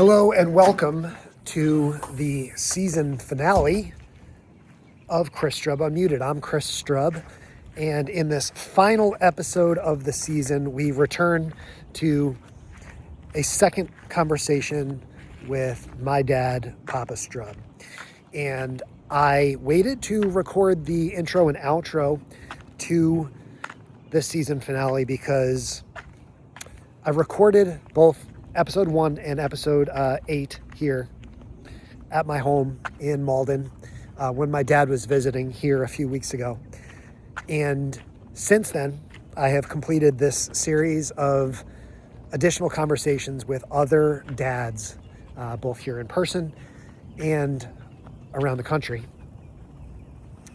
Hello and welcome to the season finale of Chris Strub Unmuted. I'm Chris Strub, and in this final episode of the season, we return to a second conversation with my dad, Papa Strub. And I waited to record the intro and outro to this season finale because I recorded both episode 1 and episode 8 here at my home in Malden when my dad was visiting here a few weeks ago. And since then, I have completed this series of additional conversations with other dads, both here in person and around the country.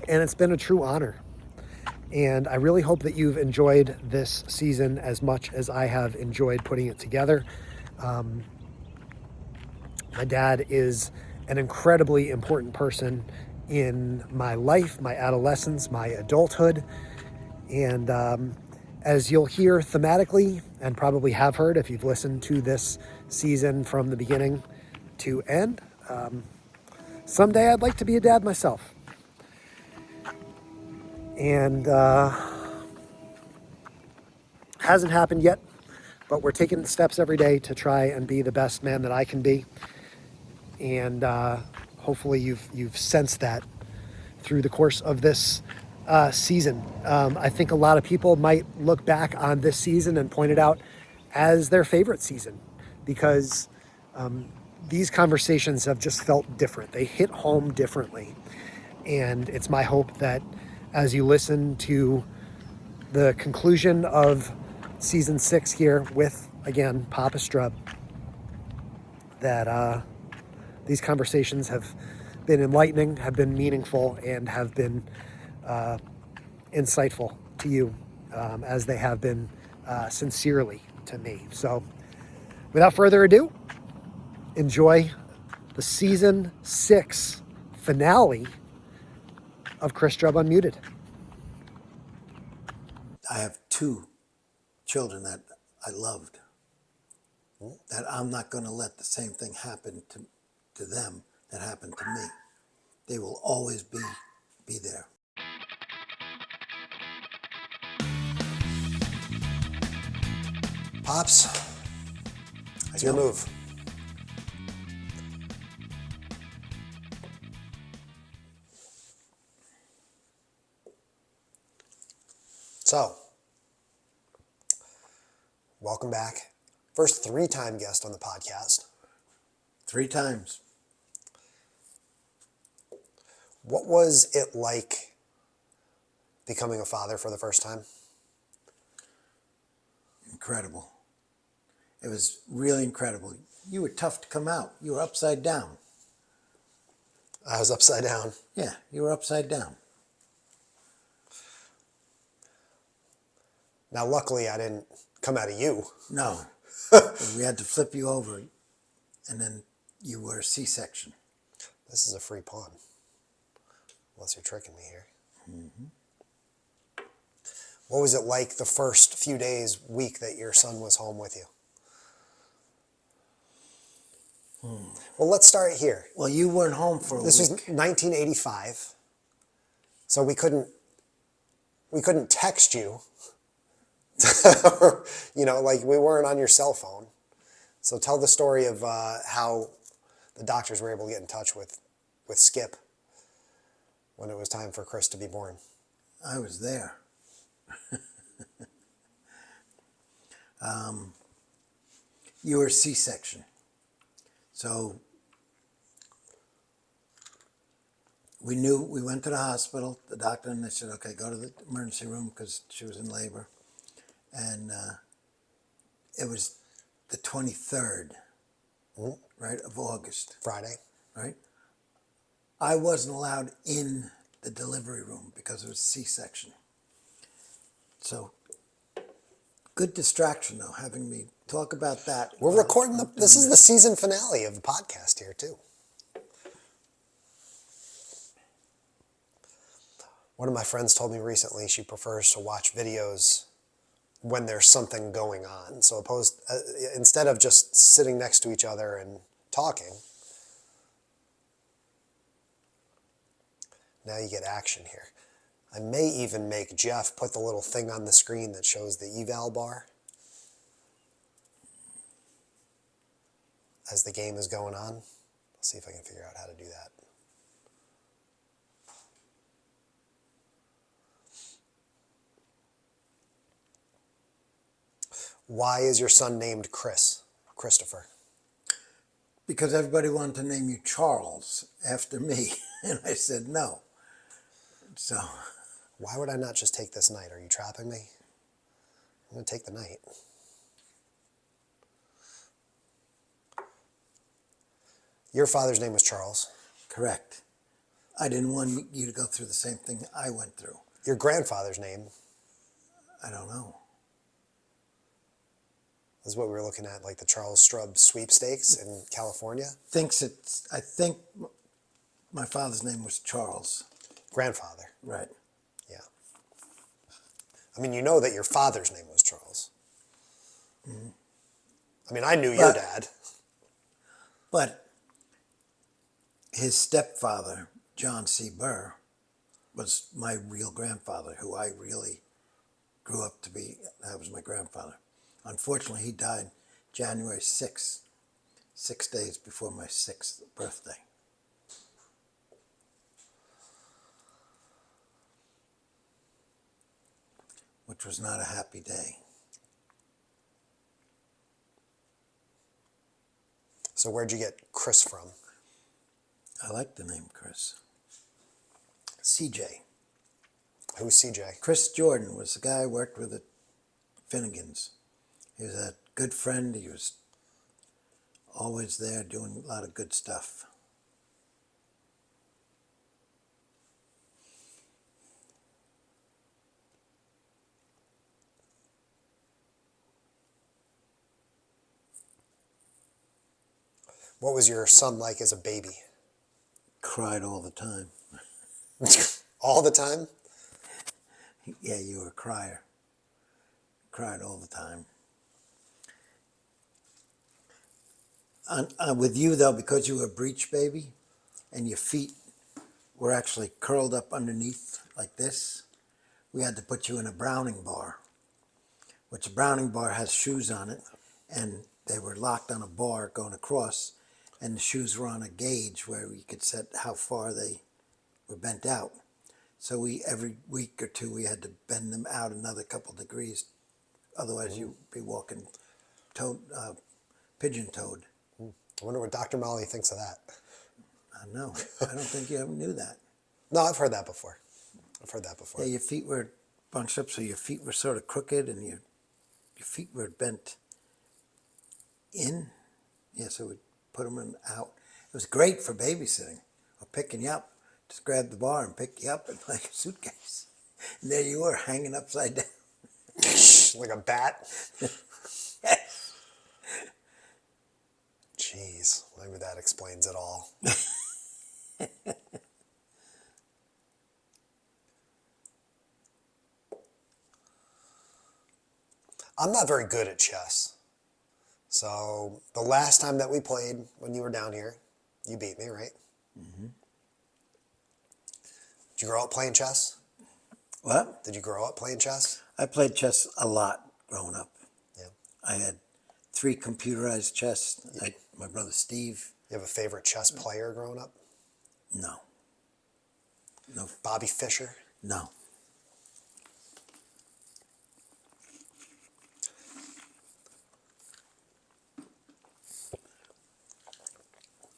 And it's been a true honor. And I really hope that you've enjoyed this season as much as I have enjoyed putting it together. My dad is an incredibly important person in my life, my adolescence, my adulthood. And as you'll hear thematically, and probably have heard if you've listened to this season from the beginning to end, someday I'd like to be a dad myself. And hasn't happened yet, but we're taking steps every day to try and be the best man that I can be. And hopefully you've sensed that through the course of this season. I think a lot of people might look back on this season and point it out as their favorite season because these conversations have just felt different. They hit home differently. And it's my hope that as you listen to the conclusion of season 6 here with, again, Papa Strub, that these conversations have been enlightening, have been meaningful, and have been insightful to you as they have been sincerely to me. So without further ado, enjoy the season 6 finale of Chris Strub Unmuted. I have 2 children that I loved, that I'm not going to let the same thing happen to them that happened to me. They will always be there. Pops, it's your move. So, welcome back. First 3-time guest on the podcast. 3 times. What was it like becoming a father for the first time? Incredible. It was really incredible. You were tough to come out. You were upside down. I was upside down. Yeah, you were upside down. Now, luckily, I didn't come out of you. No. We had to flip you over, and then you were a C-section. This is a free pawn. Unless you're tricking me here. Mm-hmm. What was it like the first few days, week that your son was home with you? Well, let's start here. Well, you weren't home for a week. This was 1985, so we couldn't text you. Like we weren't on your cell phone. So tell the story of how the doctors were able to get in touch with Skip when it was time for Chris to be born. I was there. You were C-section. So we went to the hospital, the doctor, and they said, okay, go to the emergency room because she was in labor. And it was the 23rd, right, of August. Friday. Right? I wasn't allowed in the delivery room because it was C-section. So, good distraction, though, having me talk about that. We're recording this is the season finale of the podcast here, too. One of my friends told me recently she prefers to watch videos when there's something going on. So instead of just sitting next to each other and talking. Now you get action here. I may even make Jeff put the little thing on the screen that shows the eval bar as the game is going on. Let's see if I can figure out how to do that. Why is your son named Christopher? Because everybody wanted to name you Charles after me, and I said no. So, Why would I not just take this knight? Are you trapping me? I'm going to take the knight. Your father's name was Charles. correct. I didn't want you to go through the same thing I went through. Your grandfather's name I don't know. is what we were looking at, like the Charles Strub sweepstakes in California. I think my father's name was Charles. Grandfather. Right. Yeah. I mean, you know that your father's name was Charles. Mm-hmm. I mean, I knew your dad. But his stepfather, John C. Burr, was my real grandfather, who I really grew up to be. That was my grandfather. Unfortunately, he died January 6th, 6 days before my 6th birthday. Which was not a happy day. So where'd you get Chris from? I like the name Chris. CJ. Who's CJ? Chris Jordan was the guy I worked with at Finnegan's. He was a good friend. He was always there doing a lot of good stuff. What was your son like as a baby? Cried all the time. All the time? Yeah, you were a crier. Cried all the time. With you, though, because you were a breech baby and your feet were actually curled up underneath like this, we had to put you in a Browning bar, which a Browning bar has shoes on it, and they were locked on a bar going across, and the shoes were on a gauge where we could set how far they were bent out. So every week or two we had to bend them out another couple degrees, otherwise you'd be walking pigeon-toed. I wonder what Dr. Molly thinks of that. I know. I don't think you ever knew that. No, I've heard that before. Yeah, your feet were bunched up, so your feet were sort of crooked, and your feet were bent in. Yeah, so we put them out. It was great for babysitting or picking you up. Just grab the bar and pick you up in like a suitcase. And there you were, hanging upside down. Like a bat? Jeez, maybe that explains it all. I'm not very good at chess. So the last time that we played, when you were down here, you beat me, right? Mm-hmm. Did you grow up playing chess? What? Did you grow up playing chess? I played chess a lot growing up. Yeah. I had 3 computerized chess. My brother Steve. You have a favorite chess player growing up? No. No. Bobby Fischer? No.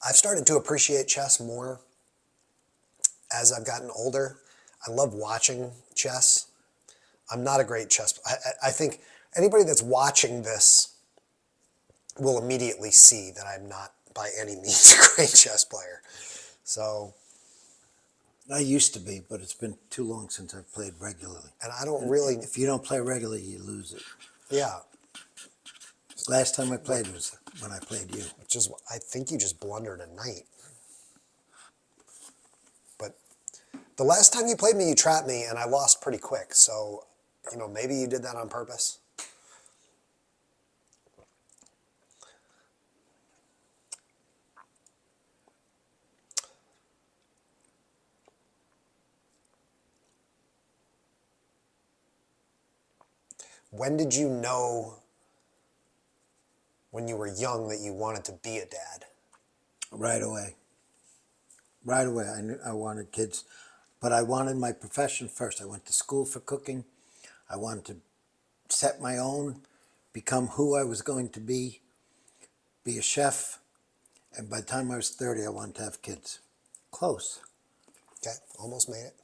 I've started to appreciate chess more as I've gotten older. I love watching chess. I'm not a great chess. I think anybody that's watching this will immediately see that I'm not by any means a great chess player. So I used to be, but it's been too long since I've played regularly. And I don't really... If you don't play regularly, you lose it. Yeah. Last time I played was when I played you. Which is, I think you just blundered a knight. But the last time you played me, you trapped me, and I lost pretty quick. So, you know, maybe you did that on purpose. When did you know, when you were young, that you wanted to be a dad? Right away. Right away. I knew I wanted kids, but I wanted my profession first. I went to school for cooking. I wanted to set my own, become who I was going to be a chef. And by the time I was 30, I wanted to have kids. Close. Okay, almost made it.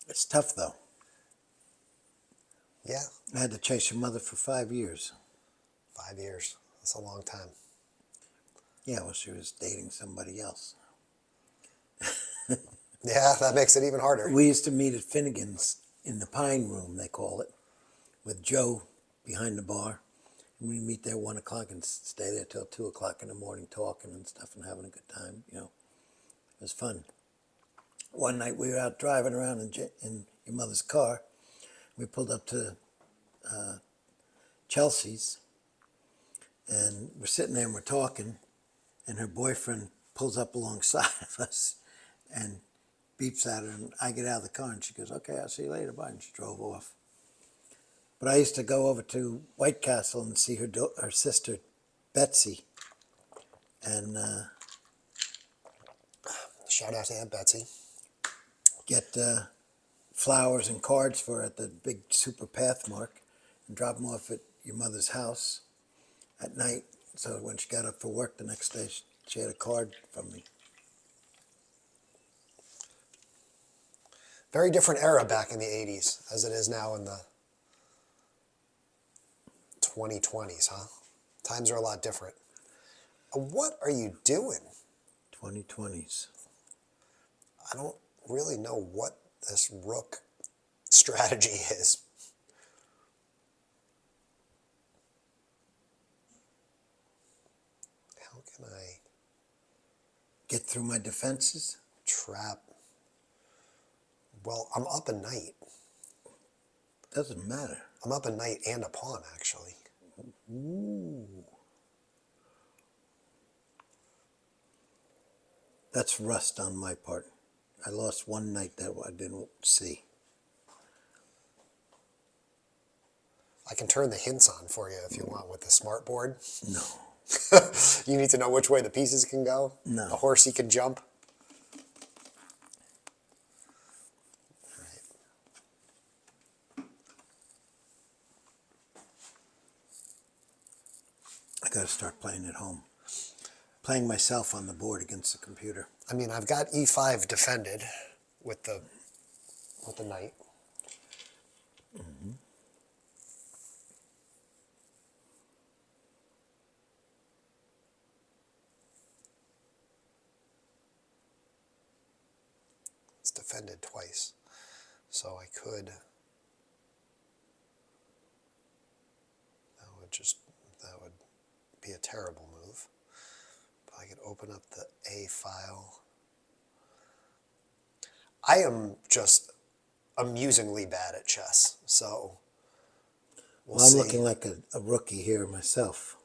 It's tough, though. Yeah, I had to chase your mother for 5 years. 5 years. That's a long time. Yeah, well, she was dating somebody else. Yeah, that makes it even harder. We used to meet at Finnegan's in the Pine Room, they call it, with Joe behind the bar. And we'd meet there 1 o'clock and stay there till 2 o'clock in the morning talking and stuff and having a good time, you know. It was fun. One night we were out driving around in your mother's car. We pulled up to Chelsea's, and we're sitting there and we're talking, and her boyfriend pulls up alongside of us and beeps at her, and I get out of the car, and she goes, "Okay, I'll see you later, bye," and she drove off. But I used to go over to White Castle and see her sister, Betsy, and Shout out to Aunt Betsy. get flowers and cards for her at the big super path mark and drop them off at your mother's house at night. So when she got up for work the next day, she had a card from me. Very different era back in the 80s as it is now in the 2020s, huh? Times are a lot different. What are you doing? 2020s. I don't really know what this rook strategy is. How can I Get through my defenses? trap? Well, I'm up a knight. Doesn't matter. I'm up a knight and a pawn, actually. Ooh. That's rust on my part. I lost one knight that I didn't see. I can turn the hints on for you if you want with the smart board. No. You need to know which way the pieces can go? No. The horsey can jump? I got to start playing at home. Playing myself on the board against the computer. I mean, I've got e5 defended with the knight. Mm-hmm. It's defended twice. So I could... That would be a terrible move. But I could open up the A file. I am just amusingly bad at chess, so we'll Well, I'm see. looking like a rookie here myself.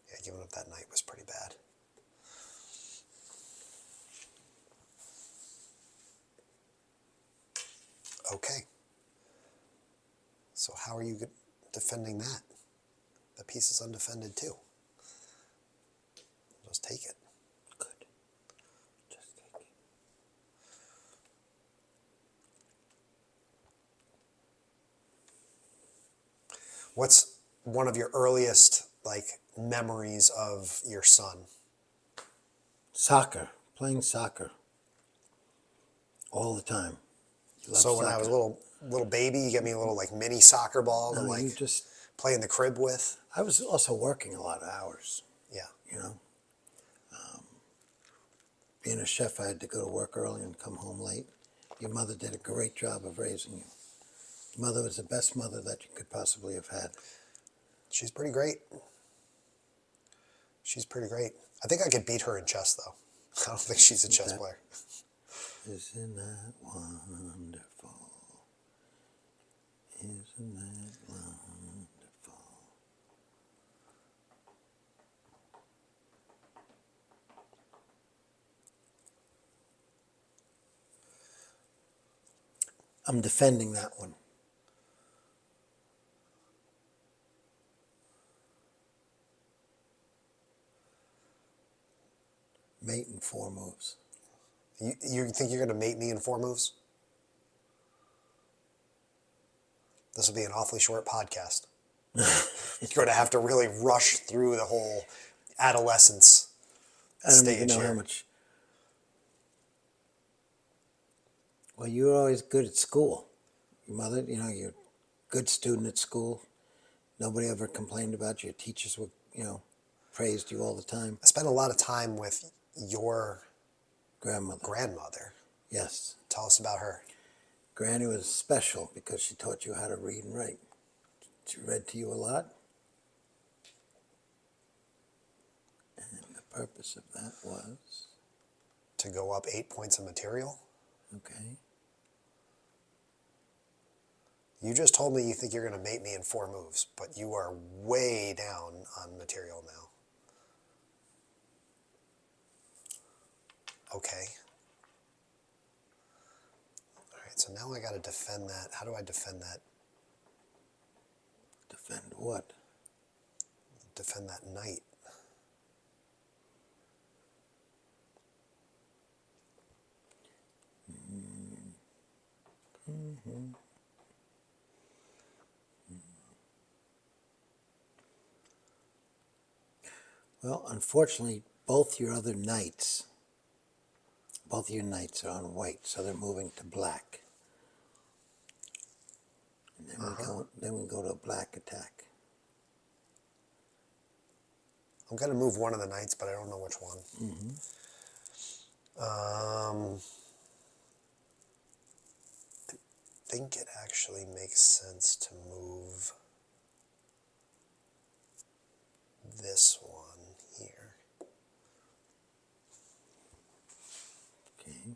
Yeah, giving up that knight was pretty bad. Okay. So how are you defending that? The piece is undefended too. Just take it. Good. Just take it. What's one of your earliest memories of your son? Soccer. Playing soccer. All the time. So when I was a little baby, you get me a little mini soccer ball No, to you just... play in the crib with. I was also working a lot of hours. Yeah. You know. Being a chef, I had to go to work early and come home late. Your mother did a great job of raising you. Your mother was the best mother that you could possibly have had. She's pretty great. She's pretty great. I think I could beat her in chess, though. I don't think she's a chess player. Isn't that wonderful? Isn't that wonderful? I'm defending that one. Mate in 4 moves. You think you're going to mate me in 4 moves? This will be an awfully short podcast. You're going to have to really rush through the whole adolescence I don't stage even know here. how much. Well, you were always good at school. Your mother, you're a good student at school. Nobody ever complained about you. Your teachers were, praised you all the time. I spent a lot of time with your Grandmother. Yes. Tell us about her. Granny was special because she taught you how to read and write. She read to you a lot. And the purpose of that was? To go up 8 points of material? Okay. You just told me you think you're going to mate me in 4 moves, but you are way down on material now. Okay. All right, so now I got to defend that. How do I defend that? Defend what? Defend that knight. Mm-hmm. Well, unfortunately, both your knights are on white, so they're moving to black. And then we go to a black attack. I'm going to move one of the knights, but I don't know which one. Mm-hmm. I think it actually makes sense to move this one here. Okay.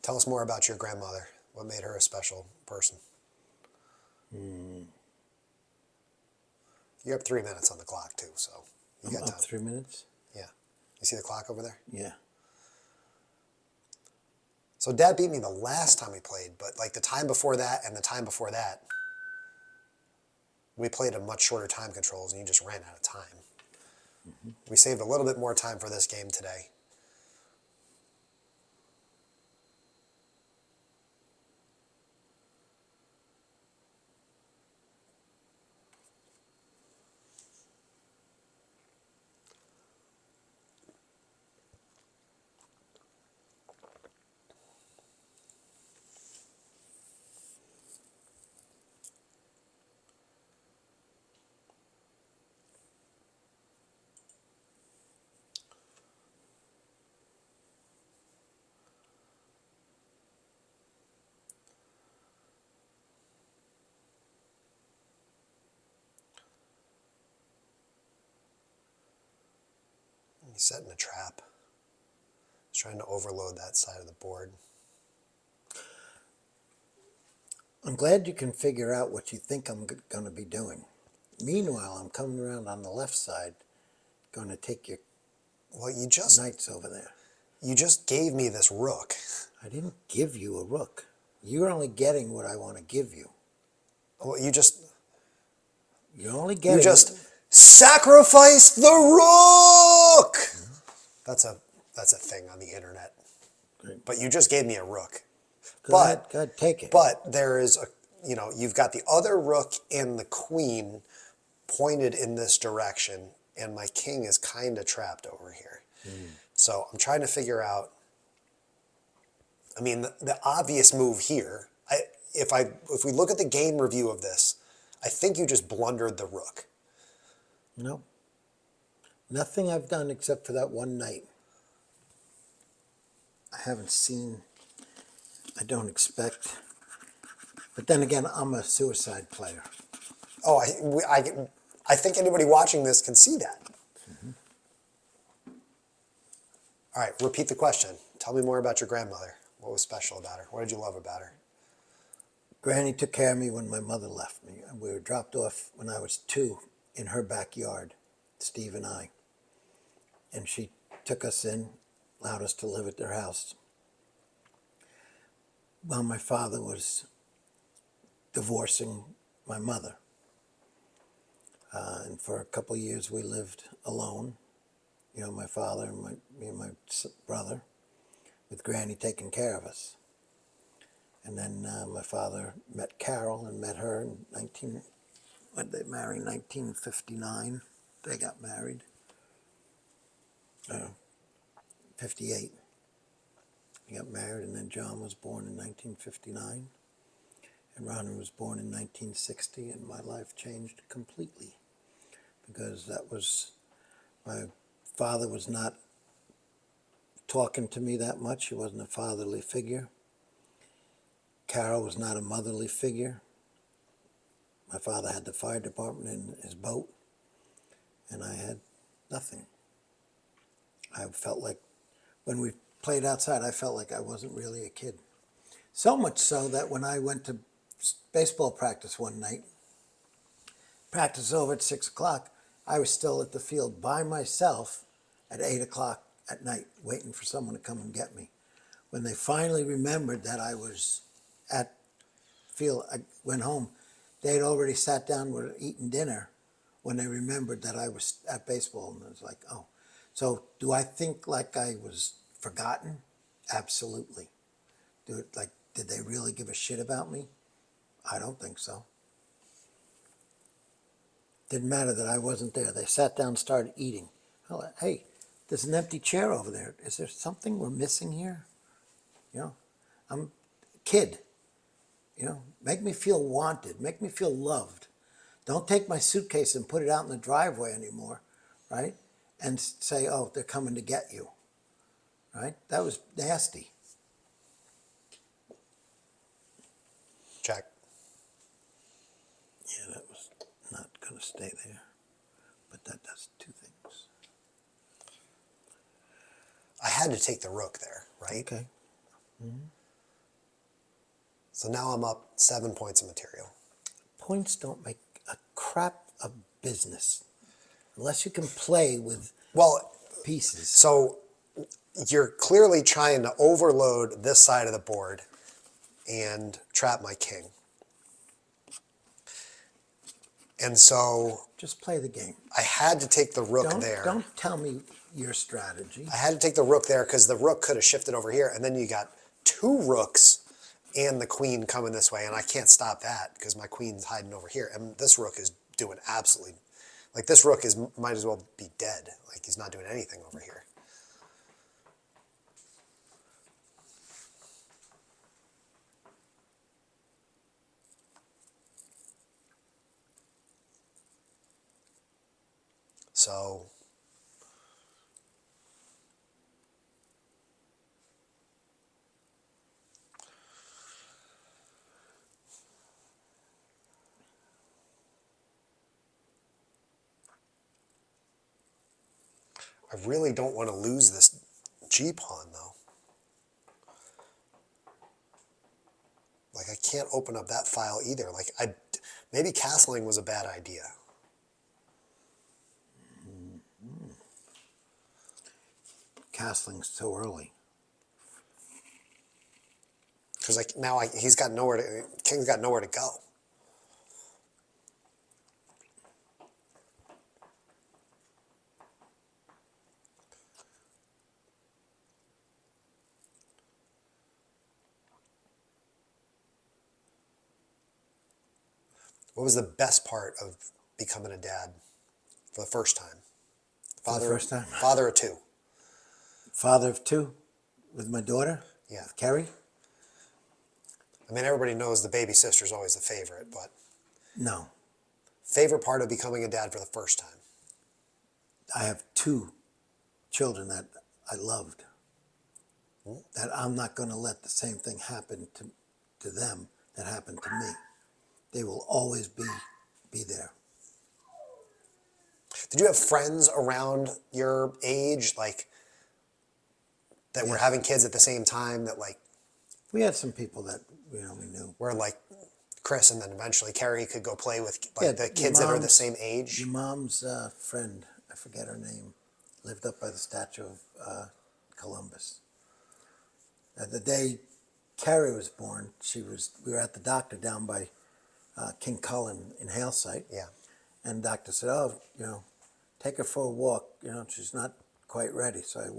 Tell us more about your grandmother. What made her a special person? You have 3 minutes on the clock too, so you got I'm time. up 3 minutes? Yeah. You see the clock over there? Yeah. So Dad beat me the last time we played, but like the time before that and the time before that, we played a much shorter time controls and you just ran out of time. Mm-hmm. We saved a little bit more time for this game today. He's setting a trap. He's trying to overload that side of the board. I'm glad you can figure out what you think I'm going to be doing. Meanwhile, I'm coming around on the left side, going to take your knights over there. You just gave me this rook. I didn't give you a rook. You're only getting what I want to give you. Well, You're only getting... You just sacrificed the rook! That's a thing on the internet. Great. But you just gave me a rook. Go ahead, take it. But there is you've got the other rook and the queen pointed in this direction, and my king is kind of trapped over here. So I'm trying to figure out, the obvious move here, if we look at the game review of this, I think you just blundered the rook. No. Nothing I've done except for that one knight. I haven't seen, I don't expect. But then again, I'm a suicide player. Oh, I think anybody watching this can see that. Mm-hmm. All right, repeat the question. Tell me more about your grandmother. What was special about her? What did you love about her? Granny took care of me when my mother left me. We were dropped off when I was 2 in her backyard, Steve and I. And she took us in, allowed us to live at their house. Well, my father was divorcing my mother. And for a couple of years we lived alone. You know, my father and me and my brother, with Granny taking care of us. And then my father met Carol and met her in when they married, 1959. They got married. 58. They got married, and then John was born in 1959. And Ronnie was born in 1960, and my life changed completely. Because my father was not talking to me that much. He wasn't a fatherly figure. Carol was not a motherly figure. My father had the fire department in his boat, and I had nothing. I felt like, when we played outside, I felt like I wasn't really a kid. So much so that when I went to baseball practice one night, practice over at 6 o'clock, I was still at the field by myself at 8 o'clock at night, waiting for someone to come and get me. When they finally remembered that I was at field, I went home. They had already sat down, were eating dinner when they remembered that I was at baseball. And it was like, oh. So do I think like I was forgotten? Absolutely. Did they really give a shit about me? I don't think so. Didn't matter that I wasn't there. They sat down and started eating. Hey, there's an empty chair over there. Is there something we're missing here? You know, I'm a kid. You know, make me feel wanted. Make me feel loved. Don't take my suitcase and put it out in the driveway anymore, right? And say, oh, they're coming to get you, right? That was nasty. Check. Yeah, that was not going to stay there. But that does two things. I had to take the rook there, right? Okay. Mm-hmm. So now I'm up 7 points of material. Points don't make a crap of business unless you can play with pieces. So you're clearly trying to overload this side of the board and trap my king. And so just play the game. I had to take the rook there. Don't tell me your strategy. I had to take the rook there because the rook could have shifted over here, and then you got 2 rooks and the queen coming this way, and I can't stop that because my queen's hiding over here, and this rook is doing absolutely, like this rook might as well be dead. Like he's not doing anything over here. So I really don't want to lose this G-pawn, though. Like, I can't open up that file either. Like, maybe castling was a bad idea. Mm-hmm. Castling's so early. Because like now he's got nowhere to, King's got nowhere to go. What was the best part of becoming a dad for the first time? For the first time? Father of 2. Father of 2 with my daughter? Yeah. With Kerry? I mean, everybody knows the baby sister's always the favorite, but... No. Favorite part of becoming a dad for the first time? I have 2 children that I loved. That I'm not going to let the same thing happen to them that happened to me. They will always be there. Did you have friends around your age, like, that were having kids at the same time that, like... We had some people that, we knew. Where, like, Chris and then eventually Carrie could go play with, like, the kids that are the same age? Your mom's friend, I forget her name, lived up by the statue of Columbus. The day Carrie was born, we were at the doctor down by King Cullen in Halesite. Yeah. And the doctor said, oh, take her for a walk. She's not quite ready. So we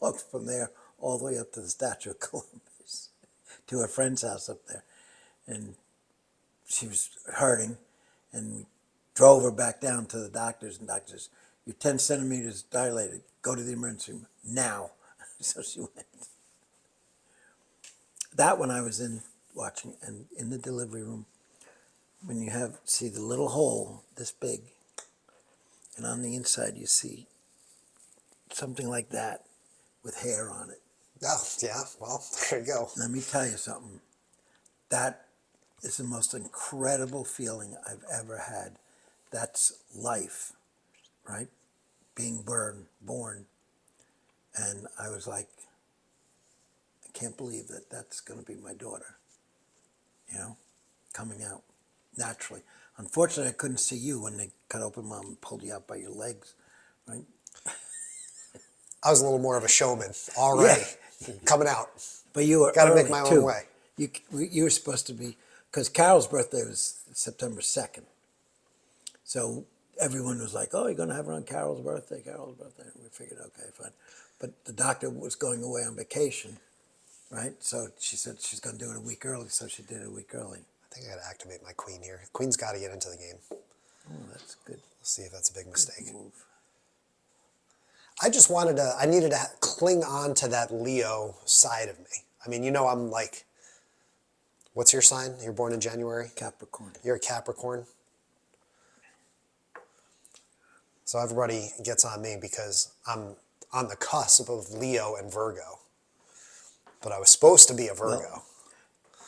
walked from there all the way up to the Statue of Columbus, to her friend's house up there. And she was hurting, and we drove her back down to the doctor's, and the doctor says, you're 10 centimeters dilated. Go to the emergency room now. So she went. That one I was in watching, and in the delivery room, when you see the little hole this big, and on the inside you see something like that with hair on it. Oh, yeah. Well, there you go. Let me tell you something. That is the most incredible feeling I've ever had. That's life, right? Being born. And I was like, I can't believe that that's going to be my daughter, coming out naturally. Unfortunately, I couldn't see you when they cut open Mom and pulled you out by your legs, right? I was a little more of a showman already, coming out. But you were got to early make my too. own way. You were supposed to be, because Carol's birthday was September 2nd. So everyone was like, oh, you're going to have her on Carol's birthday. And we figured, okay, fine. But the doctor was going away on vacation, right? So she said she's going to do it a week early, so she did it a week early. I think I got to activate my queen here. Queen's got to get into the game. Oh, that's good. We'll see if that's a big mistake. Good move. I just I needed to cling on to that Leo side of me. I mean, I'm like, what's your sign? You're born in January? Capricorn. You're a Capricorn. So everybody gets on me because I'm on the cusp of Leo and Virgo. But I was supposed to be a Virgo. Well,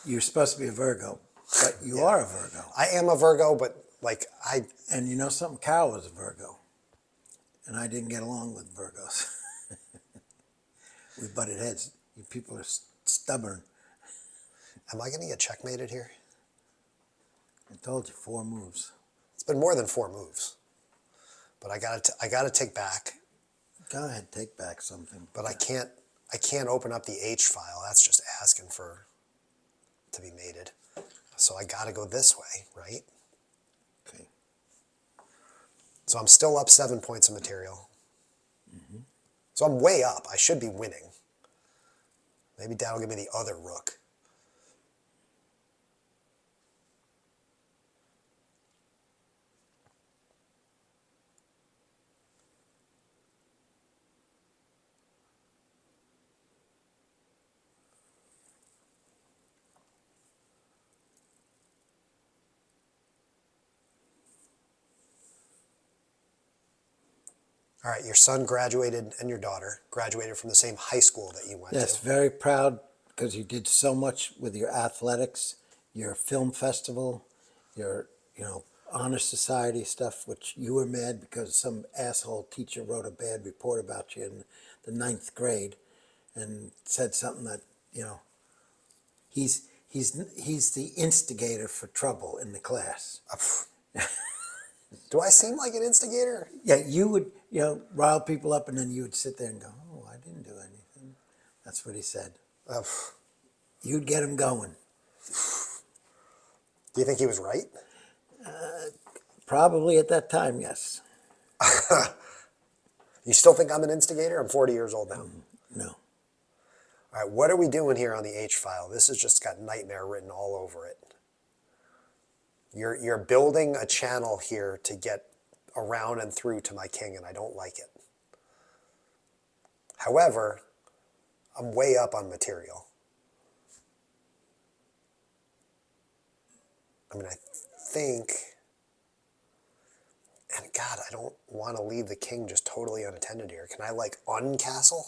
you're supposed to be a Virgo, but you are a Virgo. I am a Virgo, but And you know something? Carol was a Virgo. And I didn't get along with Virgos. We butted heads. You people are stubborn. Am I going to get checkmated here? I told you, 4 moves. It's been more than 4 moves. But I got to take back. Go ahead, take back something. But I can't open up the H file. That's just asking to be mated. So I got to go this way, right? Okay. So I'm still up 7 points of material. Mm-hmm. So I'm way up. I should be winning. Maybe Dad will give me the other rook. All right, your son graduated and your daughter graduated from the same high school that you went to. Yes, very proud because you did so much with your athletics, your film festival, your honor society stuff, which you were mad because some asshole teacher wrote a bad report about you in the 9th grade and said something that, he's the instigator for trouble in the class. Do I seem like an instigator? Yeah, you would, rile people up, and then you would sit there and go, oh, I didn't do anything. That's what he said. You'd get him going. Do you think he was right? Probably at that time, yes. You still think I'm an instigator? I'm 40 years old now. No. All right, what are we doing here on the H file? This has just got nightmare written all over it. You're building a channel here to get around and through to my king, and I don't like it. However, I'm way up on material. I mean, I think, and God, I don't want to leave the king just totally unattended here. Can I uncastle?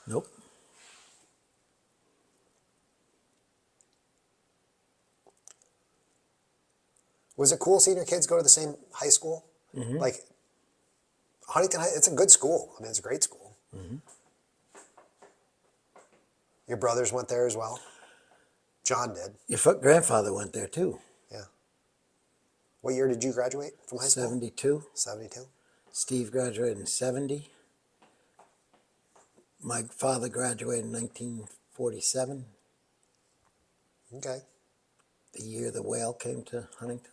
Nope. Was it cool seeing your kids go to the same high school? Mm-hmm. Huntington High, it's a good school. I mean, it's a great school. Mm-hmm. Your brothers went there as well? John did. Your grandfather went there too. Yeah. What year did you graduate from high school? 72. 72. Steve graduated in 70. My father graduated in 1947. Okay. The year the whale came to Huntington.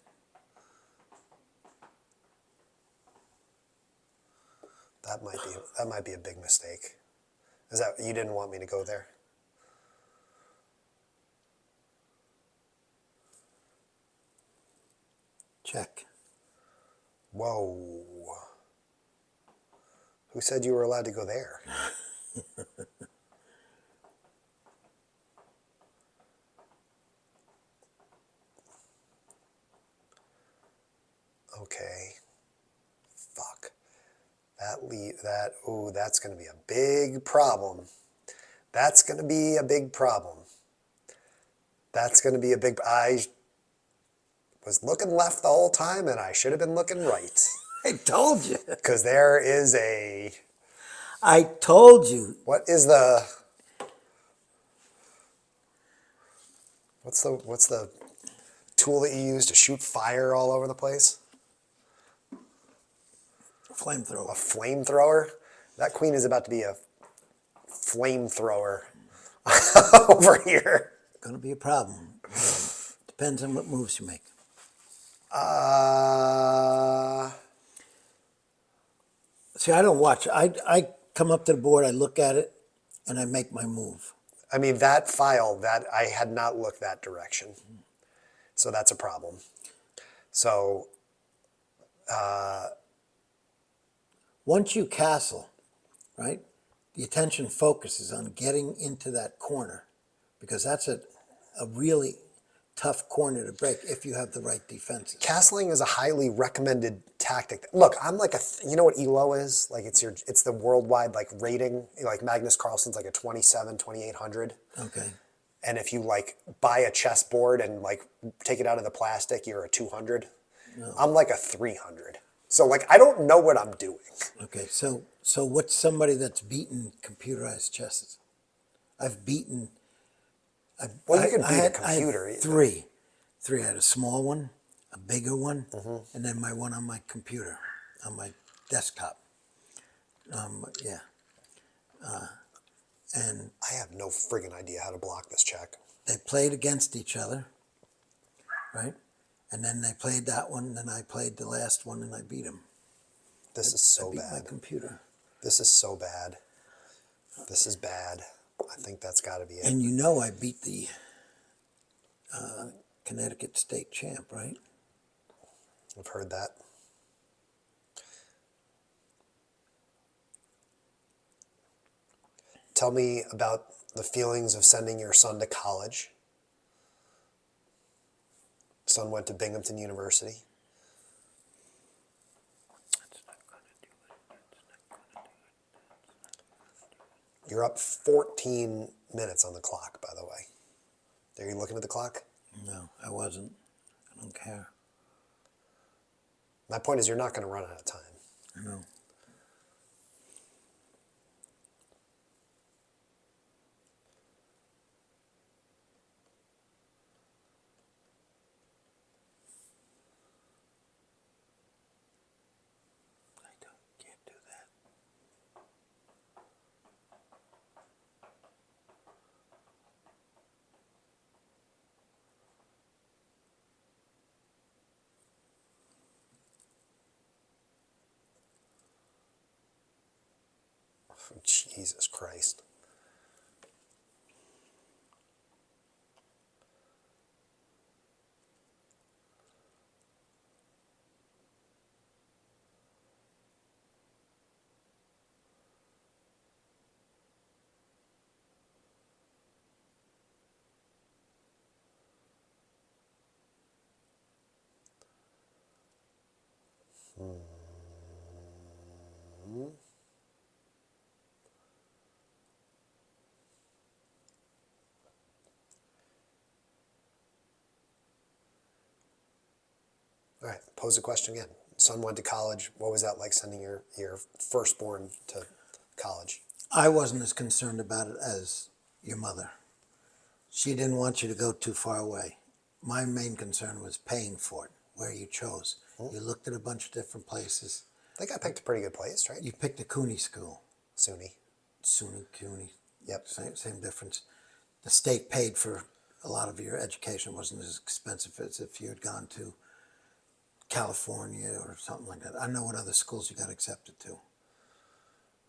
That might be a big mistake. Is that you didn't want me to go there? Check. Whoa. Who said you were allowed to go there? Okay. Fuck. That's going to be a big problem. That's going to be a big problem. I was looking left the whole time and I should have been looking right. I told you. Because there is a... I told you. What's the tool that you use to shoot fire all over the place? Flamethrower. A flamethrower? That queen is about to be a flamethrower over here. Going to be a problem. Depends on what moves you make. See, I don't watch. I come up to the board, I look at it, and I make my move. I mean, that file, that I had not looked that direction. So that's a problem. So, once you castle, right, the attention focuses on getting into that corner because that's a really tough corner to break if you have the right defenses. castling is a highly recommended tactic. Look, I'm like you know what ELO is? Like it's the worldwide like rating. Like Magnus Carlsen's like a 2800. Okay. And if you like buy a chessboard and like take it out of the plastic, you're a 200. No. I'm like a 300. So like I don't know what I'm doing. Okay, so what's somebody that's beaten computerized chesses? I've beaten. Well, you can beat a computer. I had three. I had a small one, a bigger one, and then my one on my computer, on my desktop. Yeah. And I have no friggin' idea how to block this check. they played against each other, right? And then they played that one, and then I played the last one, and I beat him. This is so I beat bad. my computer. This is so bad. This is bad. I think that's got to be it. And you know I beat the Connecticut state champ, right? I've heard that. Tell me about the feelings of sending your son to college. Son went to Binghamton University. You're up 14 minutes on the clock, by the way. Are you looking at the clock? No, I wasn't. I don't care. My point is you're not going to run out of time. I know. Can't do that. Oh, Jesus Christ. All right, pose the question again. Son went to college. What was that like sending your firstborn to college? I wasn't as concerned about it as your mother. She didn't want you to go too far away. My main concern was paying for it, where you chose. You looked at a bunch of different places. I think I picked a pretty good place, right? You picked a CUNY school. SUNY. SUNY, CUNY. Yep. Same difference. The state paid for a lot of your education wasn't as expensive as if you had gone to California or something like that. I don't know what other schools you got accepted to.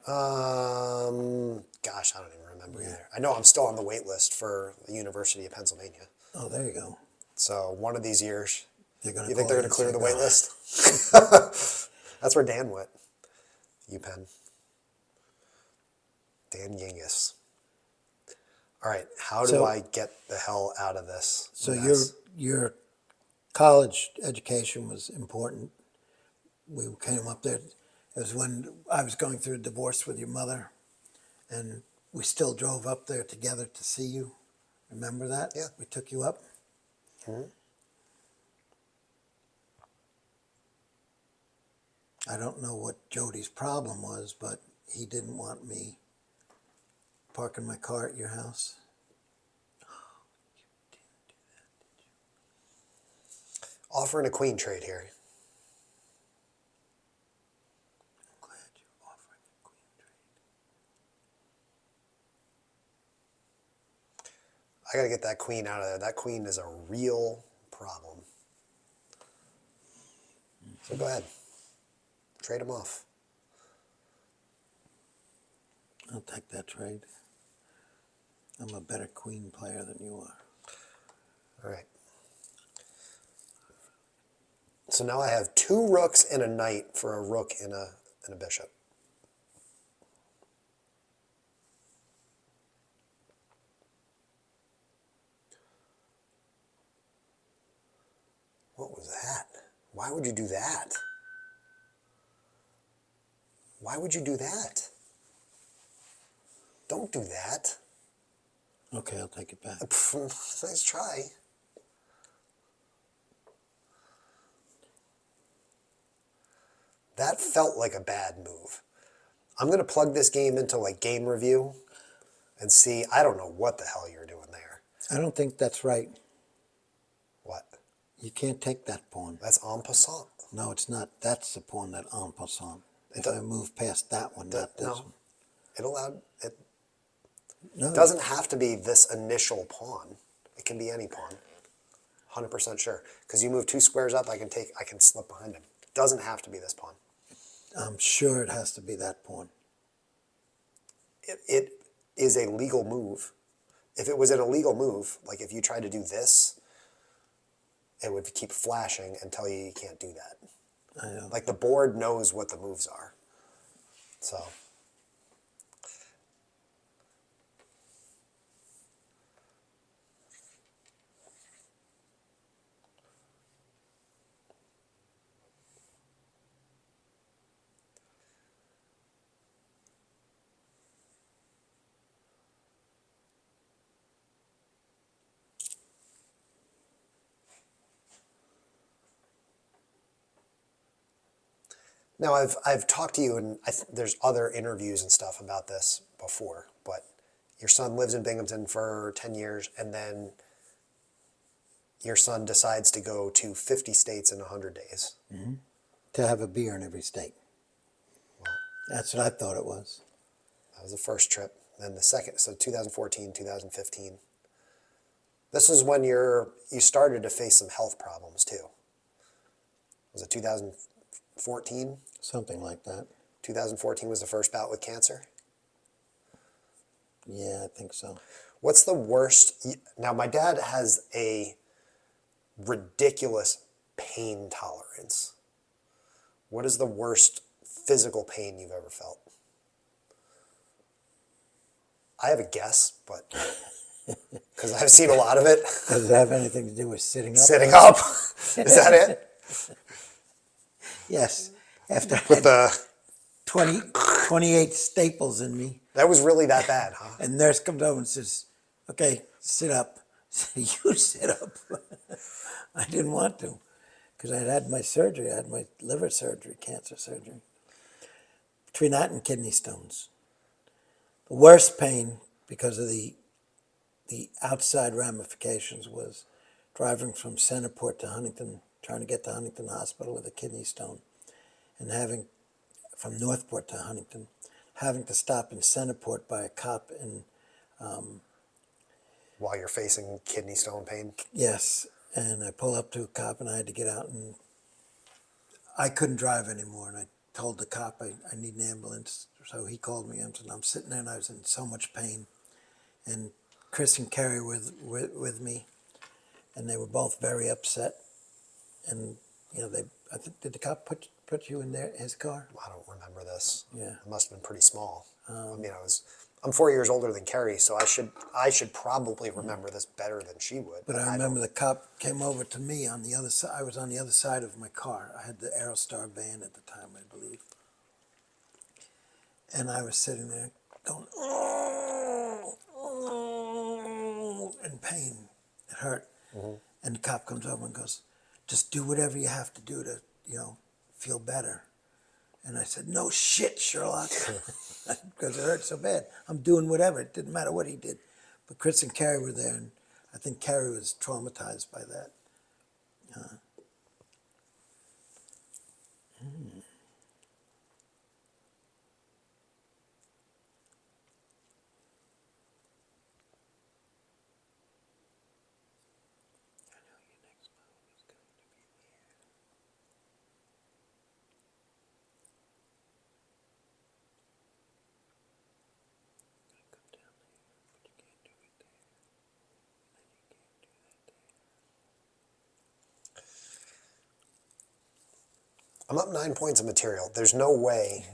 Gosh, I don't even remember either. I know I'm still on the wait list for the University of Pennsylvania. Oh, there you go. So one of these years, They're gonna you think call they're you going to and clear say, the wait "Go." list? That's where Dan went. UPenn. Dan Yingus. All right, how do So- I get the hell out of this? So mess? your college education was important. We came up there. It was when I was going through a divorce with your mother, and we still drove up there together to see you. Remember that? Yeah. We took you up. Mhm. I don't know what Jody's problem was, but he didn't want me parking my car at your house. Offering a queen trade here. I'm glad you're offering a queen trade. I got to get that queen out of there. That queen is a real problem. So go ahead. Trade him off. I'll take that trade. I'm a better queen player than you are. All right. So now I have 2 rooks and a knight for a rook and a bishop. What was that? Why would you do that? Why would you do that? Don't do that. Okay, I'll take it back. Nice try. That felt like a bad move. I'm going to plug this game into like game review and see. I don't know what the hell you're doing there. I don't think that's right. What? You can't take that pawn. That's en passant. No, it's not. That's the pawn that en passant. If does- I move past that one, not this No. one. It allowed it. No. Doesn't have to be this initial pawn. It can be any pawn. 100% sure. Because you move 2 squares up, I can slip behind him. Doesn't have to be this pawn. I'm sure it has to be that pawn. It is a legal move. If it was an illegal move, like if you tried to do this, it would keep flashing and tell you can't do that. I know. Like the board knows what the moves are. So. Now I've talked to you, and there's other interviews and stuff about this before, but your son lives in Binghamton for 10 years, and then your son decides to go to 50 states in 100 days. Mm-hmm. To have a beer in every state. Well, That's what I thought it was. that was the first trip. Then the second, so 2014, 2015. This is when you started to face some health problems too. Was it 2014? Something like that. 2014 was the first bout with cancer? Yeah, I think so. What's the worst? Now, my dad has a ridiculous pain tolerance. What is the worst physical pain you've ever felt? I have a guess, but because I've seen a lot of it. Does it have anything to do with sitting up? Sitting up. Is that it? Yes. After I With had the 28 staples in me, that was really that bad, huh? and nurse comes over and says, "Okay, sit up." I said, "You sit up." I didn't want to, because I had my surgery. I had my liver surgery, cancer surgery. Between that and kidney stones. The worst pain, because of the outside ramifications, was driving from Centerport to Huntington, trying to get to Huntington Hospital with a kidney stone, and having, from Northport to Huntington, having to stop in Centerport by a cop in While you're facing kidney stone pain? Yes, and I pull up to a cop and I had to get out, and I couldn't drive anymore, and I told the cop I need an ambulance. So he called me, and I'm sitting there and I was in so much pain, and Chris and Carrie were with me, and they were both very upset, and I think, did the cop put you in his car? I don't remember this. Yeah. It must have been pretty small. I'm 4 years older than Carrie, so I should probably remember this better than she would. But I remember the cop came over to me on the other side. I was on the other side of my car. I had the Aerostar van at the time, I believe. And I was sitting there going, oh, in pain. It hurt. And the cop comes over and goes, just do whatever you have to do to, feel better. And I said, no shit, Sherlock. Because it hurt so bad. I'm doing whatever. It didn't matter what he did. But Chris and Carrie were there, and I think Carrie was traumatized by that. I'm up 9 points of material. There's no way.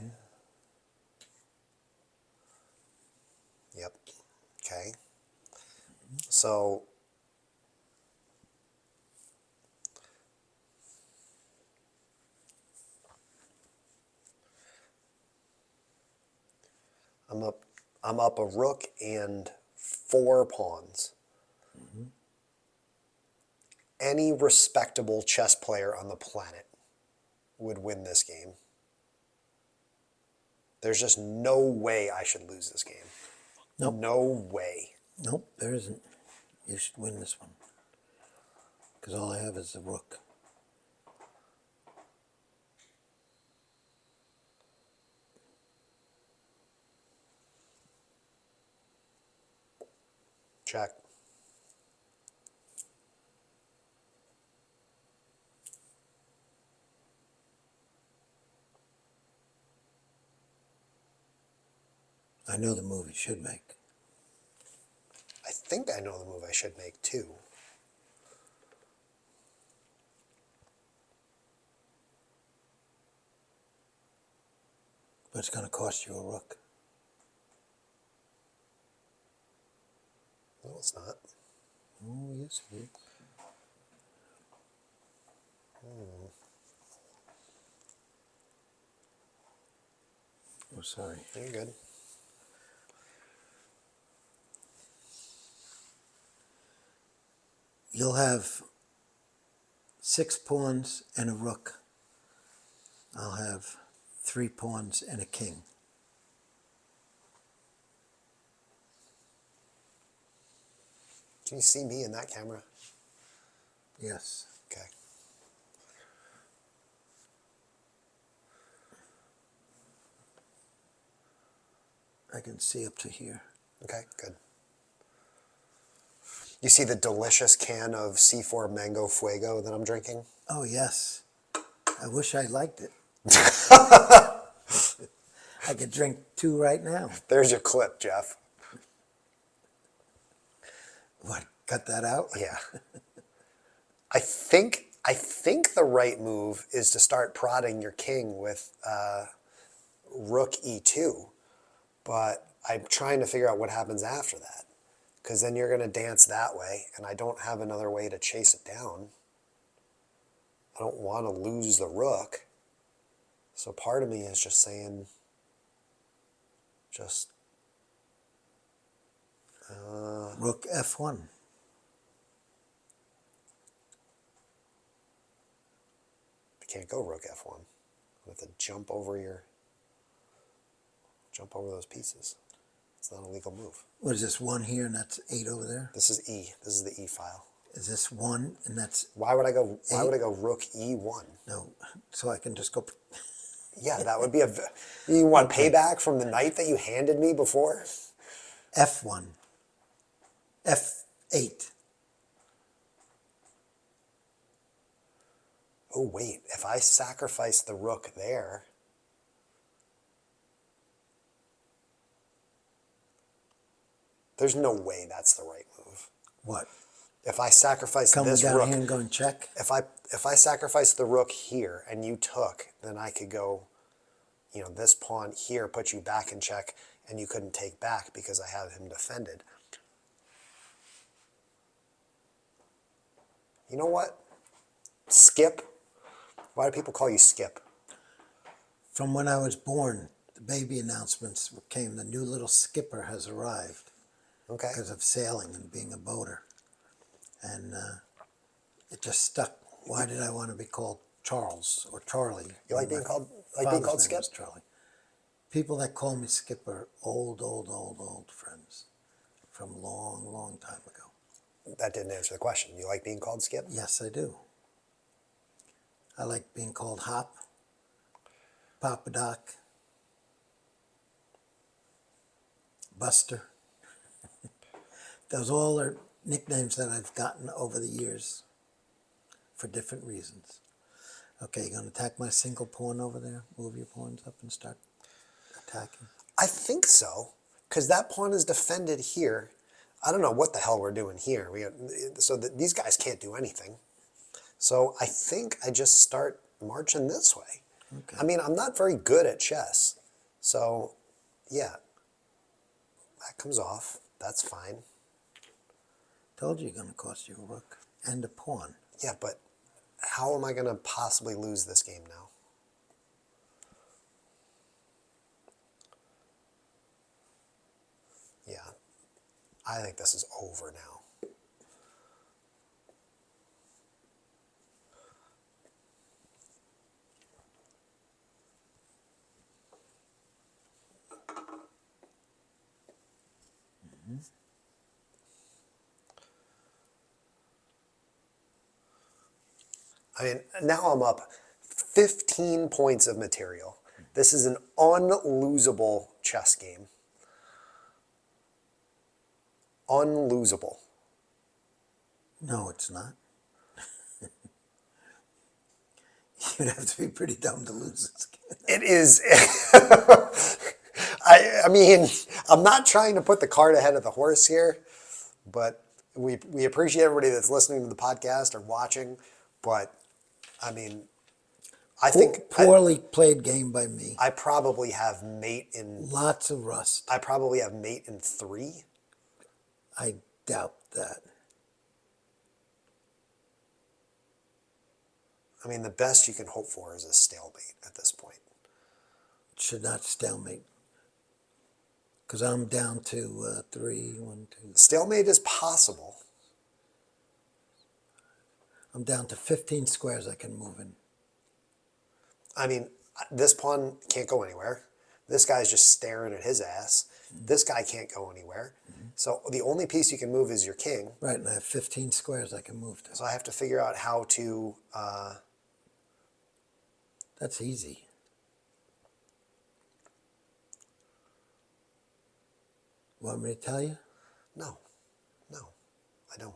Yep. Okay. So I'm up a rook and 4 pawns. Any respectable chess player on the planet would win this game. There's just no way I should lose this game. Nope. No way. Nope, there isn't. You should win this one. Because all I have is a rook. Check. I know the move you should make. I think I know the move I should make too. But it's going to cost you a rook. No, it's not. Oh, yes it is. Oh, sorry. You're good. You'll have 6 pawns and a rook. I'll have 3 pawns and a king. Can you see me in that camera? Yes. Okay. I can see up to here. Okay, good. You see the delicious can of C4 Mango Fuego that I'm drinking? Oh, yes. I wish I liked it. I could drink 2 right now. There's your clip, Jeff. What, cut that out? Yeah. I think the right move is to start prodding your king with rook e2, but I'm trying to figure out what happens after that, because then you're going to dance that way, and I don't have another way to chase it down. I don't want to lose the rook, so part of me is just saying, Rook f1. I can't go rook f1. I have to jump over those pieces. It's not a legal move. What is this, 1 here and that's 8 over there? This is E. This is the E file. Is this 1 and that's... Why would I go rook E1? No, so I can just go... Yeah, that would be you want payback from the knight that you handed me before? F1. 8. Oh, wait. If I sacrifice the rook there, there's no way that's the right move. What? If I sacrifice Coming this down rook, here and going check? if I sacrifice the rook here and you took, then I could go, this pawn here, put you back in check, and you couldn't take back because I had him defended. You know what? Skip. Why do people call you Skip? From when I was born, the baby announcements came, the new little skipper has arrived. Okay. Because of sailing and being a boater. And it just stuck. Why did I want to be called Charles or Charlie? You like being called Skip? Charlie. People that call me Skip are old friends from long, long time ago. That didn't answer the question. You like being called Skip? Yes, I do. I like being called Hop, Papa Doc, Buster. Those all are nicknames that I've gotten over the years for different reasons. Okay, you going to attack my single pawn over there? Move your pawns up and start attacking? I think so, because that pawn is defended here. I don't know what the hell we're doing here. These guys can't do anything. So I think I just start marching this way. Okay. I mean, I'm not very good at chess. So, yeah, that comes off. That's fine. Told you going to cost you a rook and a pawn. Yeah, but how am I going to possibly lose this game now? Yeah, I think this is over now. Mm-hmm. I mean, now I'm up 15 points of material. This is an unlosable chess game. Unlosable. No, it's not. You'd have to be pretty dumb to lose this game. It is. I mean, I'm not trying to put the cart ahead of the horse here, but we appreciate everybody that's listening to the podcast or watching. But I mean, I think poorly played game by me. I probably have mate in lots of rust. I probably have mate in 3. I doubt that. I mean, the best you can hope for is a stalemate at this point. It should not stalemate. Because I'm down to 3, 1, 2. Stalemate is possible. I'm down to 15 squares I can move in. I mean, this pawn can't go anywhere. This guy's just staring at his ass. This guy can't go anywhere. So the only piece you can move is your king. Right, and I have 15 squares I can move to. So I have to figure out how to... That's easy. Want me to tell you? No, I don't.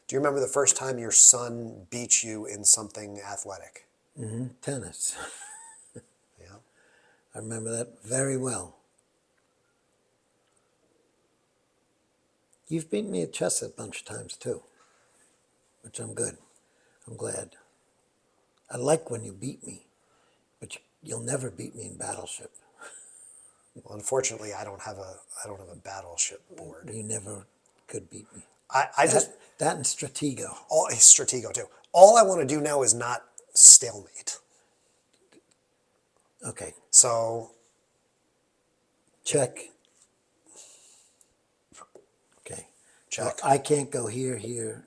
Do you remember the first time your son beat you in something athletic? Mm-hmm. Tennis. Yeah. I remember that very well. You've beaten me at chess a bunch of times too, which I'm good. I'm glad. I like when you beat me, but you'll never beat me in Battleship. Well, unfortunately, I don't have a battleship board. You never could beat me. That and Stratego. Stratego too. All I want to do now is not stalemate. Okay. So. Check. Okay. Check. Well, I can't go here, here.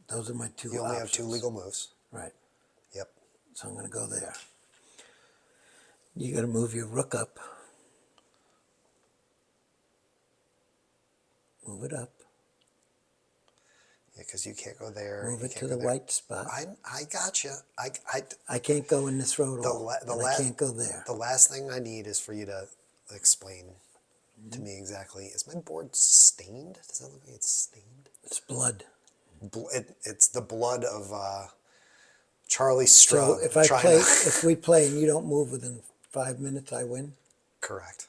Those are my two options. You only have 2 legal moves. Right. Yep. So I'm going to go there. You got to move your rook up. Move it up. Yeah, because you can't go there. Move it to the white spot. I got you. I can't go in this road. I can't go there. The last thing I need is for you to explain to me exactly. Is my board stained? Does that look like it's stained? It's blood. It's the blood of Charlie So Strub. if we play and you don't move within 5 minutes, I win. Correct.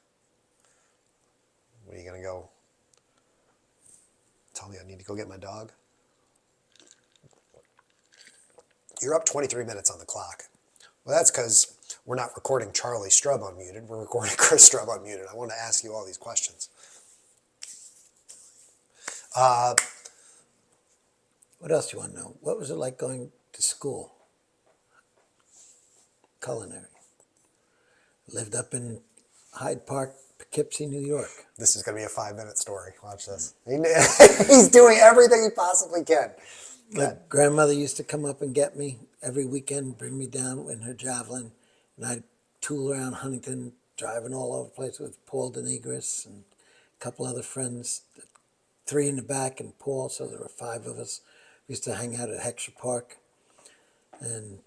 Where are you gonna go? Tell me I need to go get my dog. You're up 23 minutes on the clock. Well, that's because we're not recording Charlie Strub Unmuted. We're recording Chris Strub Unmuted. I want to ask you all these questions. What else do you want to know? What was it like going to school? Culinary. Lived up in Hyde Park, Poughkeepsie, New York. This is going to be a 5-minute story. Watch this. He's doing everything he possibly can. My grandmother used to come up and get me every weekend, bring me down in her Javelin, and I'd tool around Huntington, driving all over the place with Paul Denegris and a couple other friends, 3 in the back and Paul, so there were 5 of us. We used to hang out at Heckscher Park, and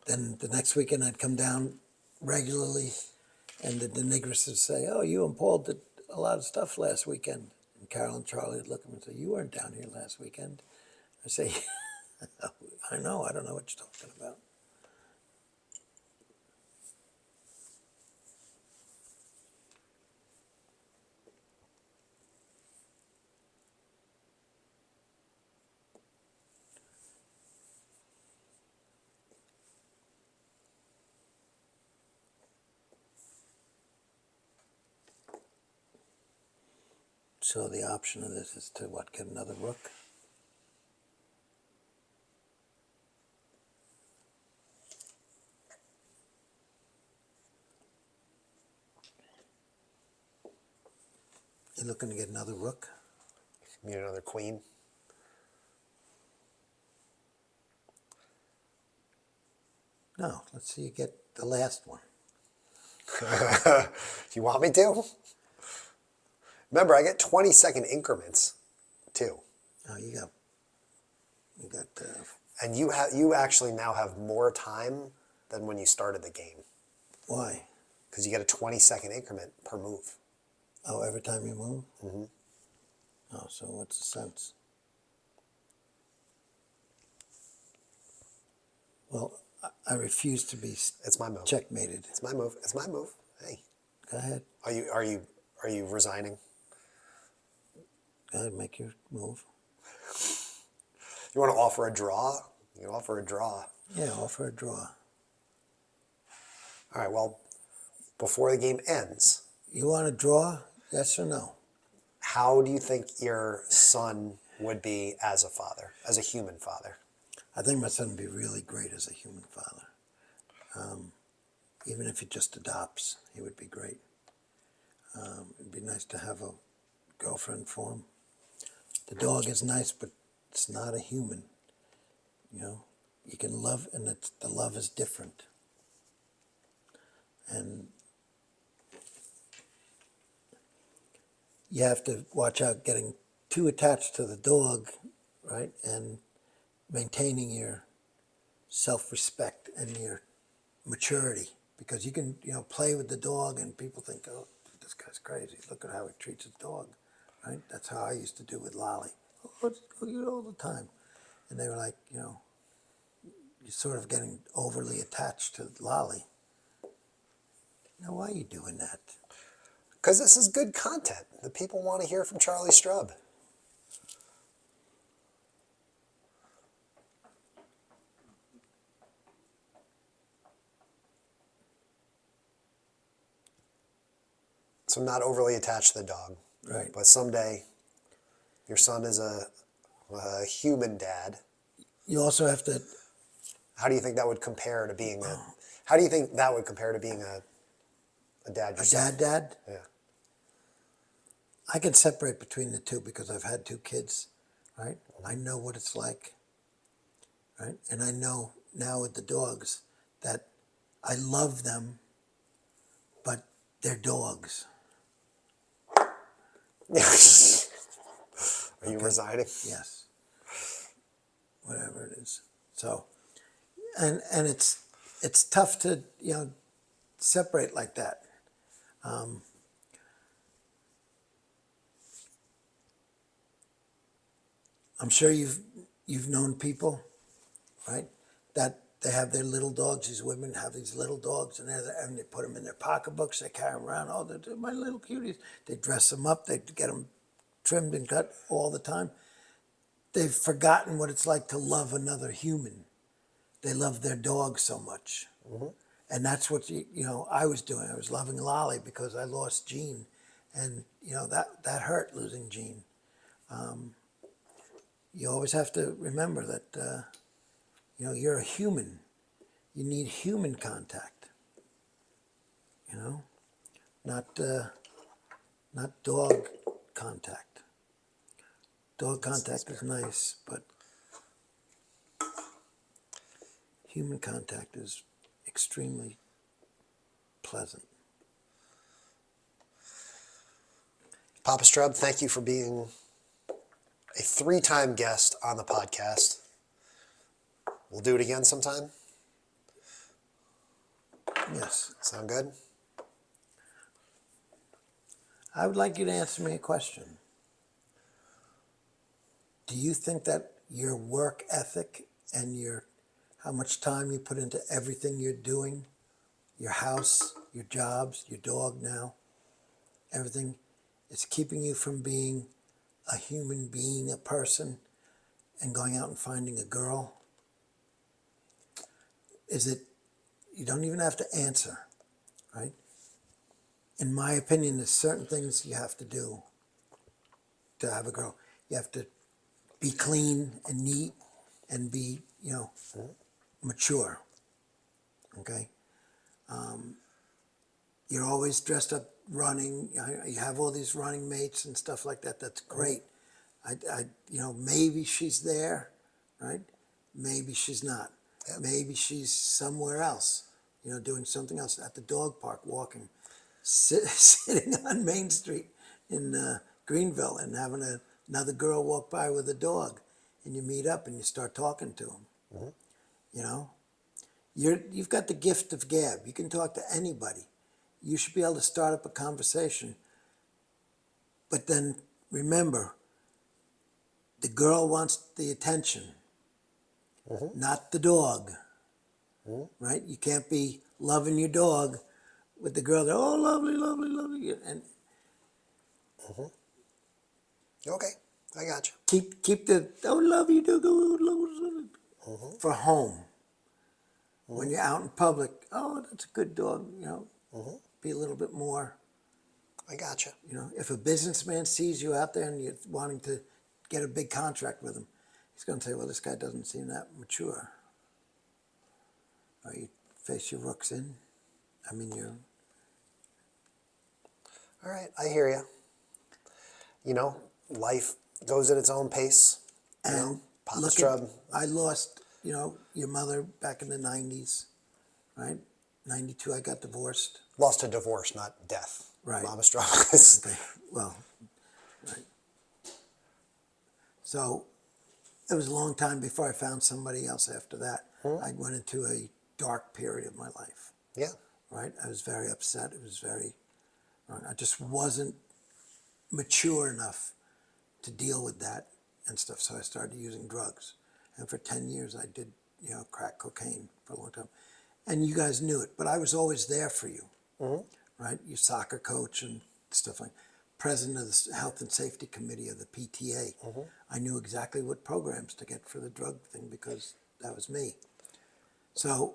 then the next weekend I'd come down regularly, and the Denegris would say, "Oh, you and Paul did a lot of stuff last weekend." And Carol and Charlie would look at me and say, "You weren't down here last weekend." I say, "I know, I don't know what you're talking about." So the option of this is to what, get another rook? You're looking to get another rook? Need another queen? No, let's see you get the last one. You want me to? Remember, I get 20-second increments, too. Oh, you got And you actually now have more time than when you started the game. why? Because you get a 20-second increment per move. Oh, every time you move? Mm-hmm. Oh, so what's the sense? Well, I refuse to be It's my move. checkmated. It's my move. It's my move. Hey. Go ahead. Are you resigning? Go ahead, make your move. You want to offer a draw? You can offer a draw. Yeah, offer a draw. All right, well, before the game ends, You want to draw? Yes or no? how do you think your son would be as a father, as a human father? I think my son would be really great as a human father. Even if he just adopts, he would be great. It'd be nice to have a girlfriend for him. The dog is nice, but it's not a human. You know, you can love, and the love is different. And you have to watch out getting too attached to the dog, right? And maintaining your self-respect and your maturity, because you can, play with the dog and people think, "Oh, this guy's crazy. Look at how he treats his dog," right? That's how I used to do with Lolly. "Oh, you all the time," and they were like, you're sort of getting overly attached to Lolly. Now, why are you doing that? Because this is good content. The people want to hear from Charlie Strub. So I'm not overly attached to the dog. Right. But someday, your son is a human dad. You also have to. How do you think that would compare to being a? How do you think that would compare to being a dad yourself? Dad? Yeah. I can separate between the two because I've had 2 kids, right? I know what it's like, right? And I know now with the dogs that I love them, but they're dogs. Are you resigning? Yes. Whatever it is. So, and it's tough to separate like that. I'm sure you've known people, right? That they have their little dogs. These women have these little dogs, and they put them in their pocketbooks. They carry them around. Oh, they're my little cuties. They dress them up. They get them trimmed and cut all the time. They've forgotten what it's like to love another human. They love their dog so much. And that's what I was doing. I was loving Lolly because I lost Jean, and that hurt, losing Jean. You always have to remember that you're a human. You need human contact. Not dog contact. Dog contact is nice, but human contact is extremely pleasant. Papa Strub, thank you for being a 3-time guest on the podcast. We'll do it again sometime. Yes. Sound good? I would like you to answer me a question. Do you think that your work ethic and how much time you put into everything you're doing, your house, your jobs, your dog now, everything, is keeping you from being a human being, a person, and going out and finding a girl? Is it, you don't even have to answer, right? In my opinion, there's certain things you have to do to have a girl. You have to be clean and neat and be, mature, okay? You're always dressed up running. You have all these running mates and stuff like that. That's great. Maybe she's there, right? Maybe she's not. Yep. Maybe she's somewhere else, doing something else at the dog park, walking, sitting on Main Street in Greenville and having another girl walk by with a dog, and you meet up and you start talking to them. You've got the gift of gab. You can talk to anybody. You should be able to start up a conversation. But then remember, the girl wants the attention, not the dog, right? You can't be loving your dog with the girl that, oh, lovely, lovely, lovely. And Okay, I got you. keep the, oh, love you, dog, oh, love, for home. When you're out in public, oh, that's a good dog, be a little bit more. I got you. If a businessman sees you out there and you're wanting to get a big contract with him, he's going to say, well, this guy doesn't seem that mature. Or you face your rooks in. You're... All right, I hear you. Life goes at its own pace. And Papa Strub. I lost, your mother back in the 90s, right? 92, I got divorced. Lost to divorce, not death. Right. Papa Strub. Okay. Well, right. So it was a long time before I found somebody else after that. I went into a dark period of my life. Yeah. Right? I was very upset. It was very wrong. I just wasn't mature enough to deal with that and stuff. So I started using drugs. And for 10 years I did, crack cocaine for a long time. And you guys knew it, but I was always there for you, right? Your soccer coach and stuff like that. President of the Health and Safety Committee of the PTA. I knew exactly what programs to get for the drug thing because that was me. So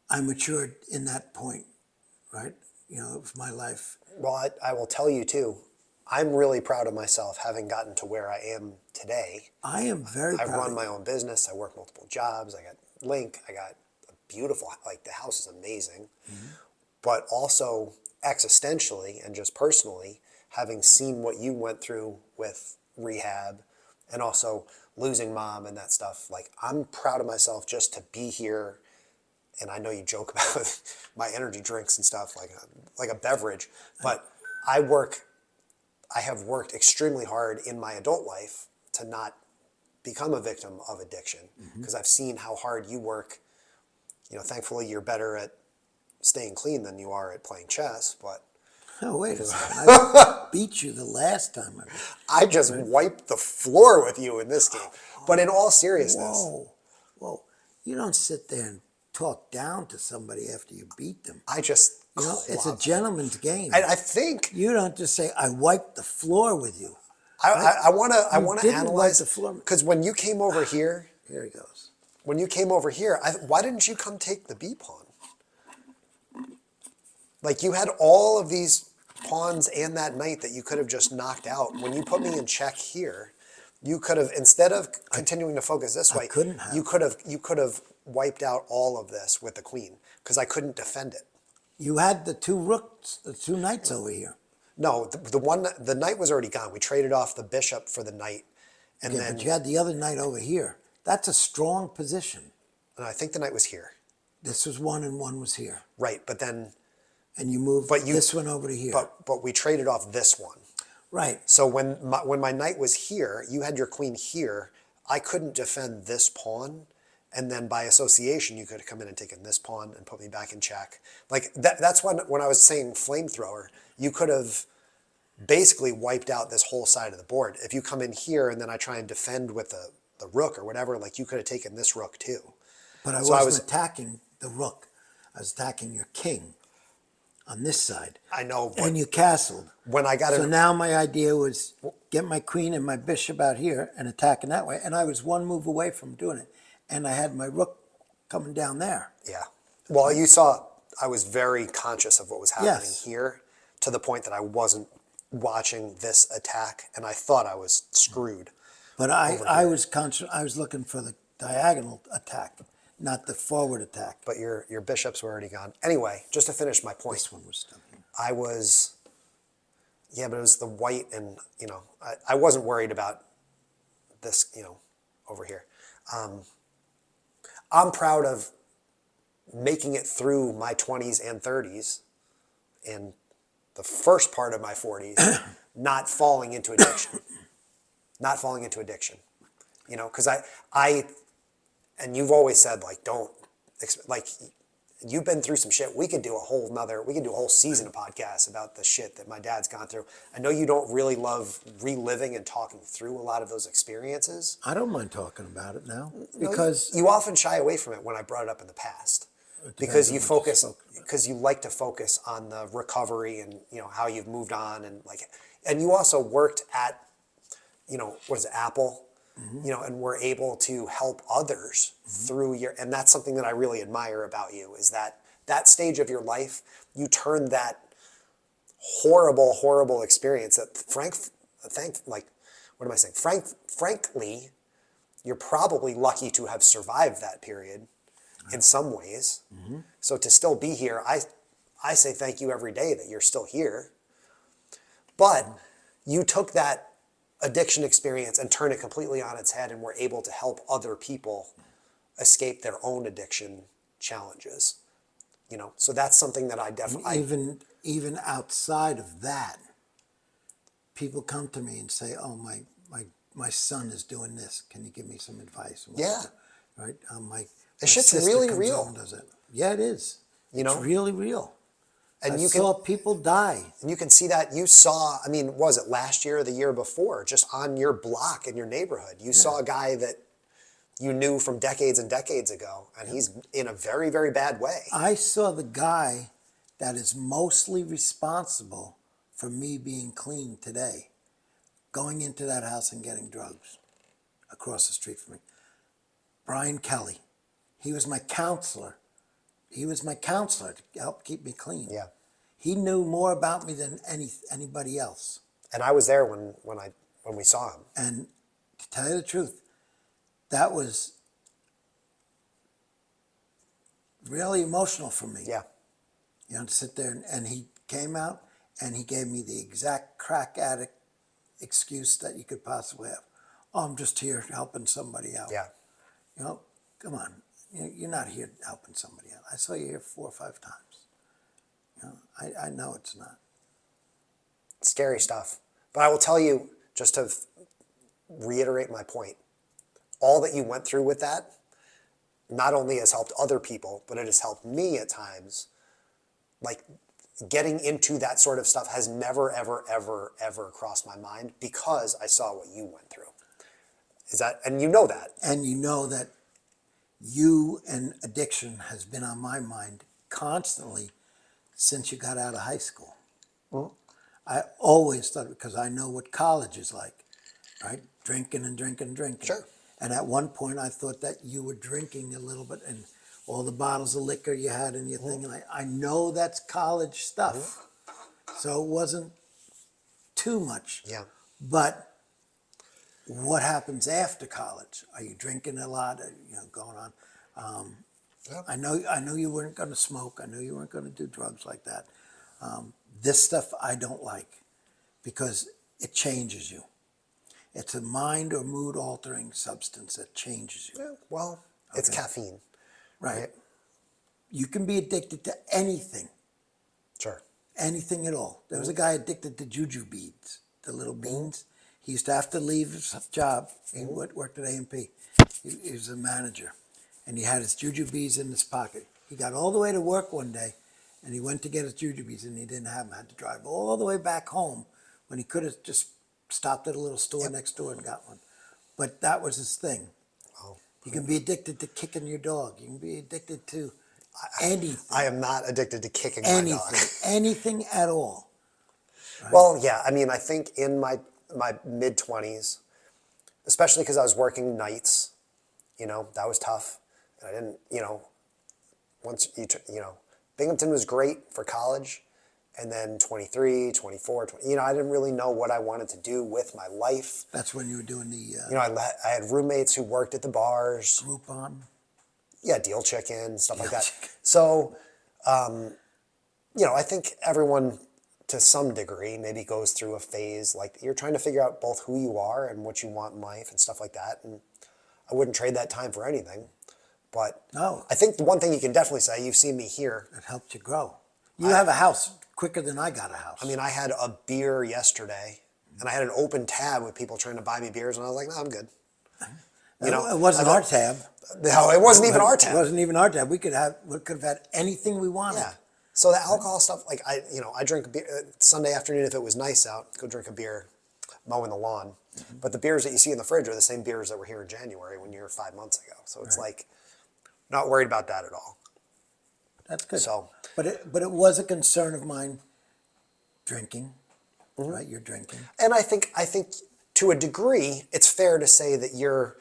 I matured in that point, right? Of my life. Well, I will tell you too, I'm really proud of myself having gotten to where I am today. I am very proud. I run my own business. I work multiple jobs. I got Link. I got a beautiful, the house is amazing. But also existentially and just personally, having seen what you went through with rehab and also losing mom and that stuff, I'm proud of myself just to be here. And I know you joke about my energy drinks and stuff, like a beverage, but I have worked extremely hard in my adult life to not become a victim of addiction because I've seen how hard you work. Thankfully you're better at staying clean than you are at playing chess, but Oh, wait a second. I beat you the last time. I just wiped the floor with you in this game. But in all seriousness, Whoa, whoa. You don't sit there and talk down to somebody after you beat them. I just You know, it's a clubbed. gentleman's game. I think You don't just say, I wiped the floor with you. I want to didn't wipe analyze the floor. because when you came over here, Here he goes. when you came over here, why didn't you come take the B pawn? Like you had all of these pawns and that knight that you could have just knocked out. When you put me in check here, you could have, instead of continuing to focus this way, couldn't have. you could have wiped out all of this with the queen because I couldn't defend it. You had the two rooks, the two knights over here. No, the knight was already gone. We traded off the bishop for the knight, and Yeah, then but you had the other knight over here. That's a strong position. I think the knight was here. This was one and one was here. Right, but then And you moved this one over to here. but we traded off this one. Right. So when my knight was here, you had your queen here. I couldn't defend this pawn, and then by association, you could have come in and taken this pawn and put me back in check. Like that's when I was saying flamethrower, you could have basically wiped out this whole side of the board. If you come in here and then I try and defend with the rook or whatever, like you could have taken this rook too. But I So wasn't attacking the rook. I was attacking your king on this side. I know, but And you castled. when I got So it, now my idea was get my queen and my bishop out here and attacking that way. And I was one move away from doing it. And I had my rook coming down there. yeah. Well, you saw I was very conscious of what was happening Yes. here to the point that I wasn't watching this attack, and I thought I was screwed. But I was conscious. I was looking for the diagonal attack, not the forward attack. But your bishops were already gone. Anyway, just to finish my point, This one was still here. I was, yeah, but it was the white, and I wasn't worried about this, over here. I'm proud of making it through my 20s and 30s and the first part of my 40s, not falling into addiction. Not falling into addiction. Because and you've always said, like, don't, like, you've been through some shit. We could do a whole season of podcasts about the shit that my dad's gone through. I know you don't really love reliving and talking through a lot of those experiences. I don't mind talking about it now because You often shy away from it when I brought it up in the past. Because you like to focus on the recovery and how you've moved on and you also worked at what is it, Apple, and were able to help others through and that's something that I really admire about you is that stage of your life, you turned that horrible experience that frankly, you're probably lucky to have survived that period in some ways. So to still be here, I say thank you every day that you're still here. But you took that addiction experience and turned it completely on its head and were able to help other people escape their own addiction challenges. So that's something that I definitely... Even outside of that, people come to me and say, oh, my son is doing this. Can you give me some advice? Yeah. Right? This shit's really real. Home, does it? Yeah, it is. It's really real. And I saw people die. And you can see that. You saw, was it last year or the year before, just on your block in your neighborhood, you saw a guy that you knew from decades and decades ago, and he's in a very, very bad way. I saw the guy that is mostly responsible for me being clean today, going into that house and getting drugs across the street from me. Brian Kelly. He was my counselor. He was my counselor to help keep me clean. Yeah. He knew more about me than anybody else. And I was there when we saw him. And to tell you the truth, that was really emotional for me. Yeah. To sit there and he came out and he gave me the exact crack addict excuse that you could possibly have. Oh, I'm just here helping somebody out. Yeah. Come on. You're not here helping somebody out. I saw you here 4 or 5 times. I know it's not. Scary stuff. But I will tell you, just to reiterate my point, all that you went through with that not only has helped other people, but it has helped me at times. Like, getting into that sort of stuff has never, ever, ever, ever crossed my mind because I saw what you went through. Is that, and you know that. And you know that you and addiction has been on my mind constantly since you got out of high school. I always thought, because I know what college is like, right? Drinking and drinking and drinking. Sure. And at one point I thought that you were drinking a little bit and all the bottles of liquor you had in your thing. And I know that's college stuff. So it wasn't too much. Yeah. But what happens after college? Are you drinking a lot? Going on? I know you weren't going to smoke. I know you weren't going to do drugs like that. This stuff I don't like because it changes you. It's a mind or mood altering substance that changes you. Yeah, well, it's caffeine. Right. You can be addicted to anything. Sure. Anything at all. There was a guy addicted to juju beads, the little beans. He used to have to leave his job. He worked at A&P. He was a manager. And he had his juju beads in his pocket. He got all the way to work one day, and he went to get his juju beads, and he didn't have them. Had to drive all the way back home when he could have just stopped at a little store next door and got one. But that was his thing. Oh. You can be addicted to kicking your dog. You can be addicted to anything. I am not addicted to kicking my dog. Anything at all. Right? Well, yeah. I mean, I think in my mid-20s, especially because I was working nights, that was tough. And I didn't, once Binghamton was great for college. And then 23, 24, 20, I didn't really know what I wanted to do with my life. That's when you were doing the... I had roommates who worked at the bars. Groupon. Yeah, Deal Chicken, stuff like that. So, I think everyone to some degree maybe goes through a phase like you're trying to figure out both who you are and what you want in life and stuff like that. And I wouldn't trade that time for anything. But no. I think the one thing you can definitely say, you've seen me here. It helped you grow. You have a house quicker than I got a house. I mean, I had a beer yesterday, and I had an open tab with people trying to buy me beers, and I was like, no, I'm good. It wasn't our tab. No, it wasn't even our tab. It wasn't even our tab. We could have had anything we wanted. Yeah. So the alcohol stuff, like I drink a beer Sunday afternoon if it was nice out, go drink a beer, mowing the lawn. But the beers that you see in the fridge are the same beers that were here in January when you were 5 months ago. So it's like, not worried about that at all. That's good. So, but it was a concern of mine. Drinking, right? You're drinking, and I think to a degree, it's fair to say that you're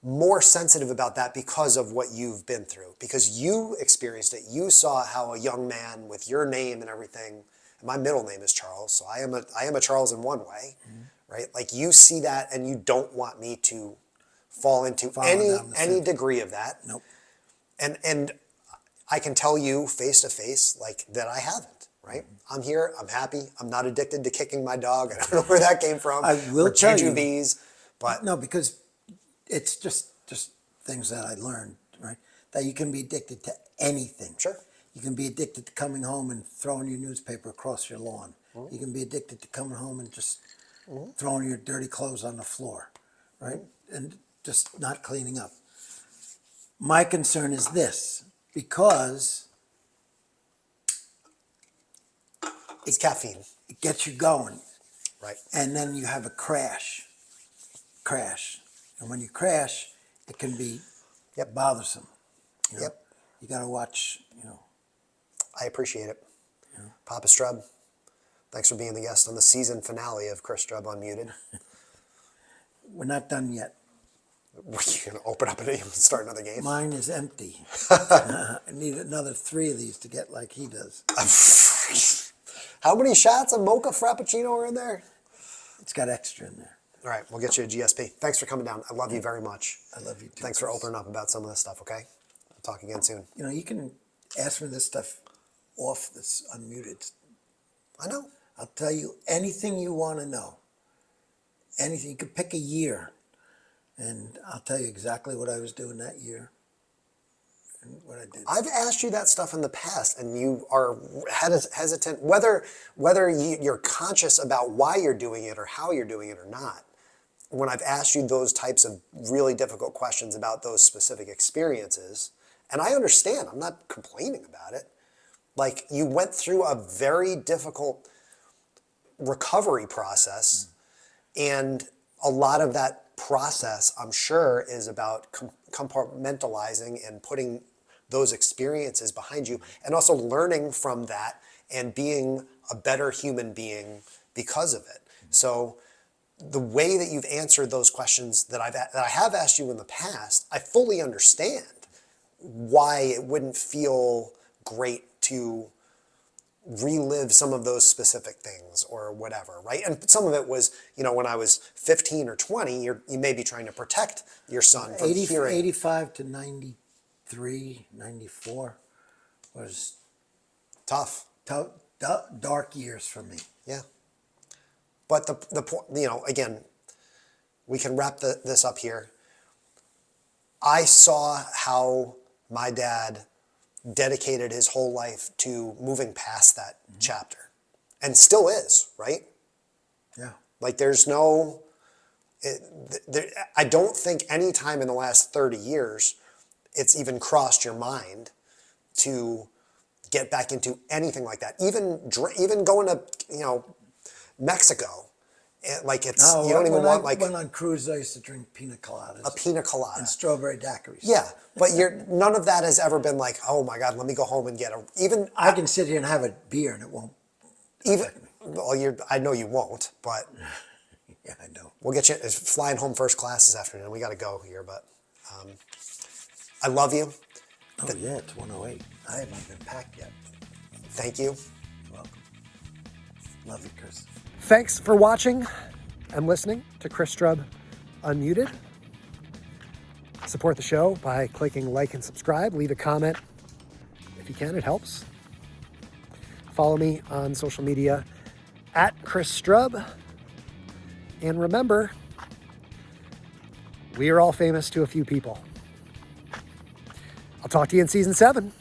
more sensitive about that because of what you've been through, because you experienced it. You saw how a young man with your name and everything. And my middle name is Charles, so I am a Charles in one way, right? Like you see that, and you don't want me to fall into any degree of that. Nope. And I can tell you face to face, like that I haven't. Right? I'm here. I'm happy. I'm not addicted to kicking my dog. I don't know where that came from. I will tell you, jujubes, but no, because it's just things that I learned. Right? That you can be addicted to anything. Sure. You can be addicted to coming home and throwing your newspaper across your lawn. You can be addicted to coming home and just throwing your dirty clothes on the floor, right? And just not cleaning up. My concern is this, because it's caffeine. it gets you going, Right. and then you have a crash. And when you crash, it can be bothersome. Yep. You got to watch, I appreciate it. Papa Strub, thanks for being the guest on the season finale of Chris Strub Unmuted. We're not done yet. We're going to open up and start another game. Mine is empty. I need another 3 of these to get like he does. How many shots of mocha frappuccino are in there? It's got extra in there. All right, we'll get you a GSP. Thanks for coming down. I love you very much. I love you too. Thanks for opening up about some of this stuff, okay? I'll talk again soon. You can ask me this stuff off this unmuted. I know. I'll tell you anything you want to know. Anything. You could pick a year, and I'll tell you exactly what I was doing that year and what I did. I've asked you that stuff in the past, and you are hesitant, whether you're conscious about why you're doing it or how you're doing it or not. When I've asked you those types of really difficult questions about those specific experiences, and I understand, I'm not complaining about it, Like, you went through a very difficult recovery process, and a lot of that process, I'm sure, is about compartmentalizing and putting those experiences behind you, and also learning from that and being a better human being because of it. So the way that you've answered those questions that I have asked you in the past, I fully understand why it wouldn't feel great to relive some of those specific things or whatever, right? And some of it was, when I was 15 or 20, you may be trying to protect your son from hearing. 85 to 93, 94 was Tough. dark years for me. Yeah. But the point, again, we can wrap this up here. I saw how my dad dedicated his whole life to moving past that chapter, and still is, right? Yeah. Like, I don't think any time in the last 30 years it's even crossed your mind to get back into anything like that. Even going to, Mexico. Like, you don't even want, like... When on cruise, I used to drink pina coladas. A pina colada. And strawberry daiquiris. Yeah, but none of that has ever been like, oh my God, let me go home and get I can sit here and have a beer and it won't affect me. Well, I know you won't, but... Yeah, I know. We'll get you flying home first class this afternoon. We got to go here, but I love you. Oh, yeah, it's 1:08. I haven't even packed yet. Thank you. You're welcome. Love you, Chris. Thanks for watching and listening to Chris Strub Unmuted. Support the show by clicking like and subscribe. Leave a comment if you can, it helps. Follow me on social media at Chris Strub. And remember, we are all famous to a few people. I'll talk to you in season 7.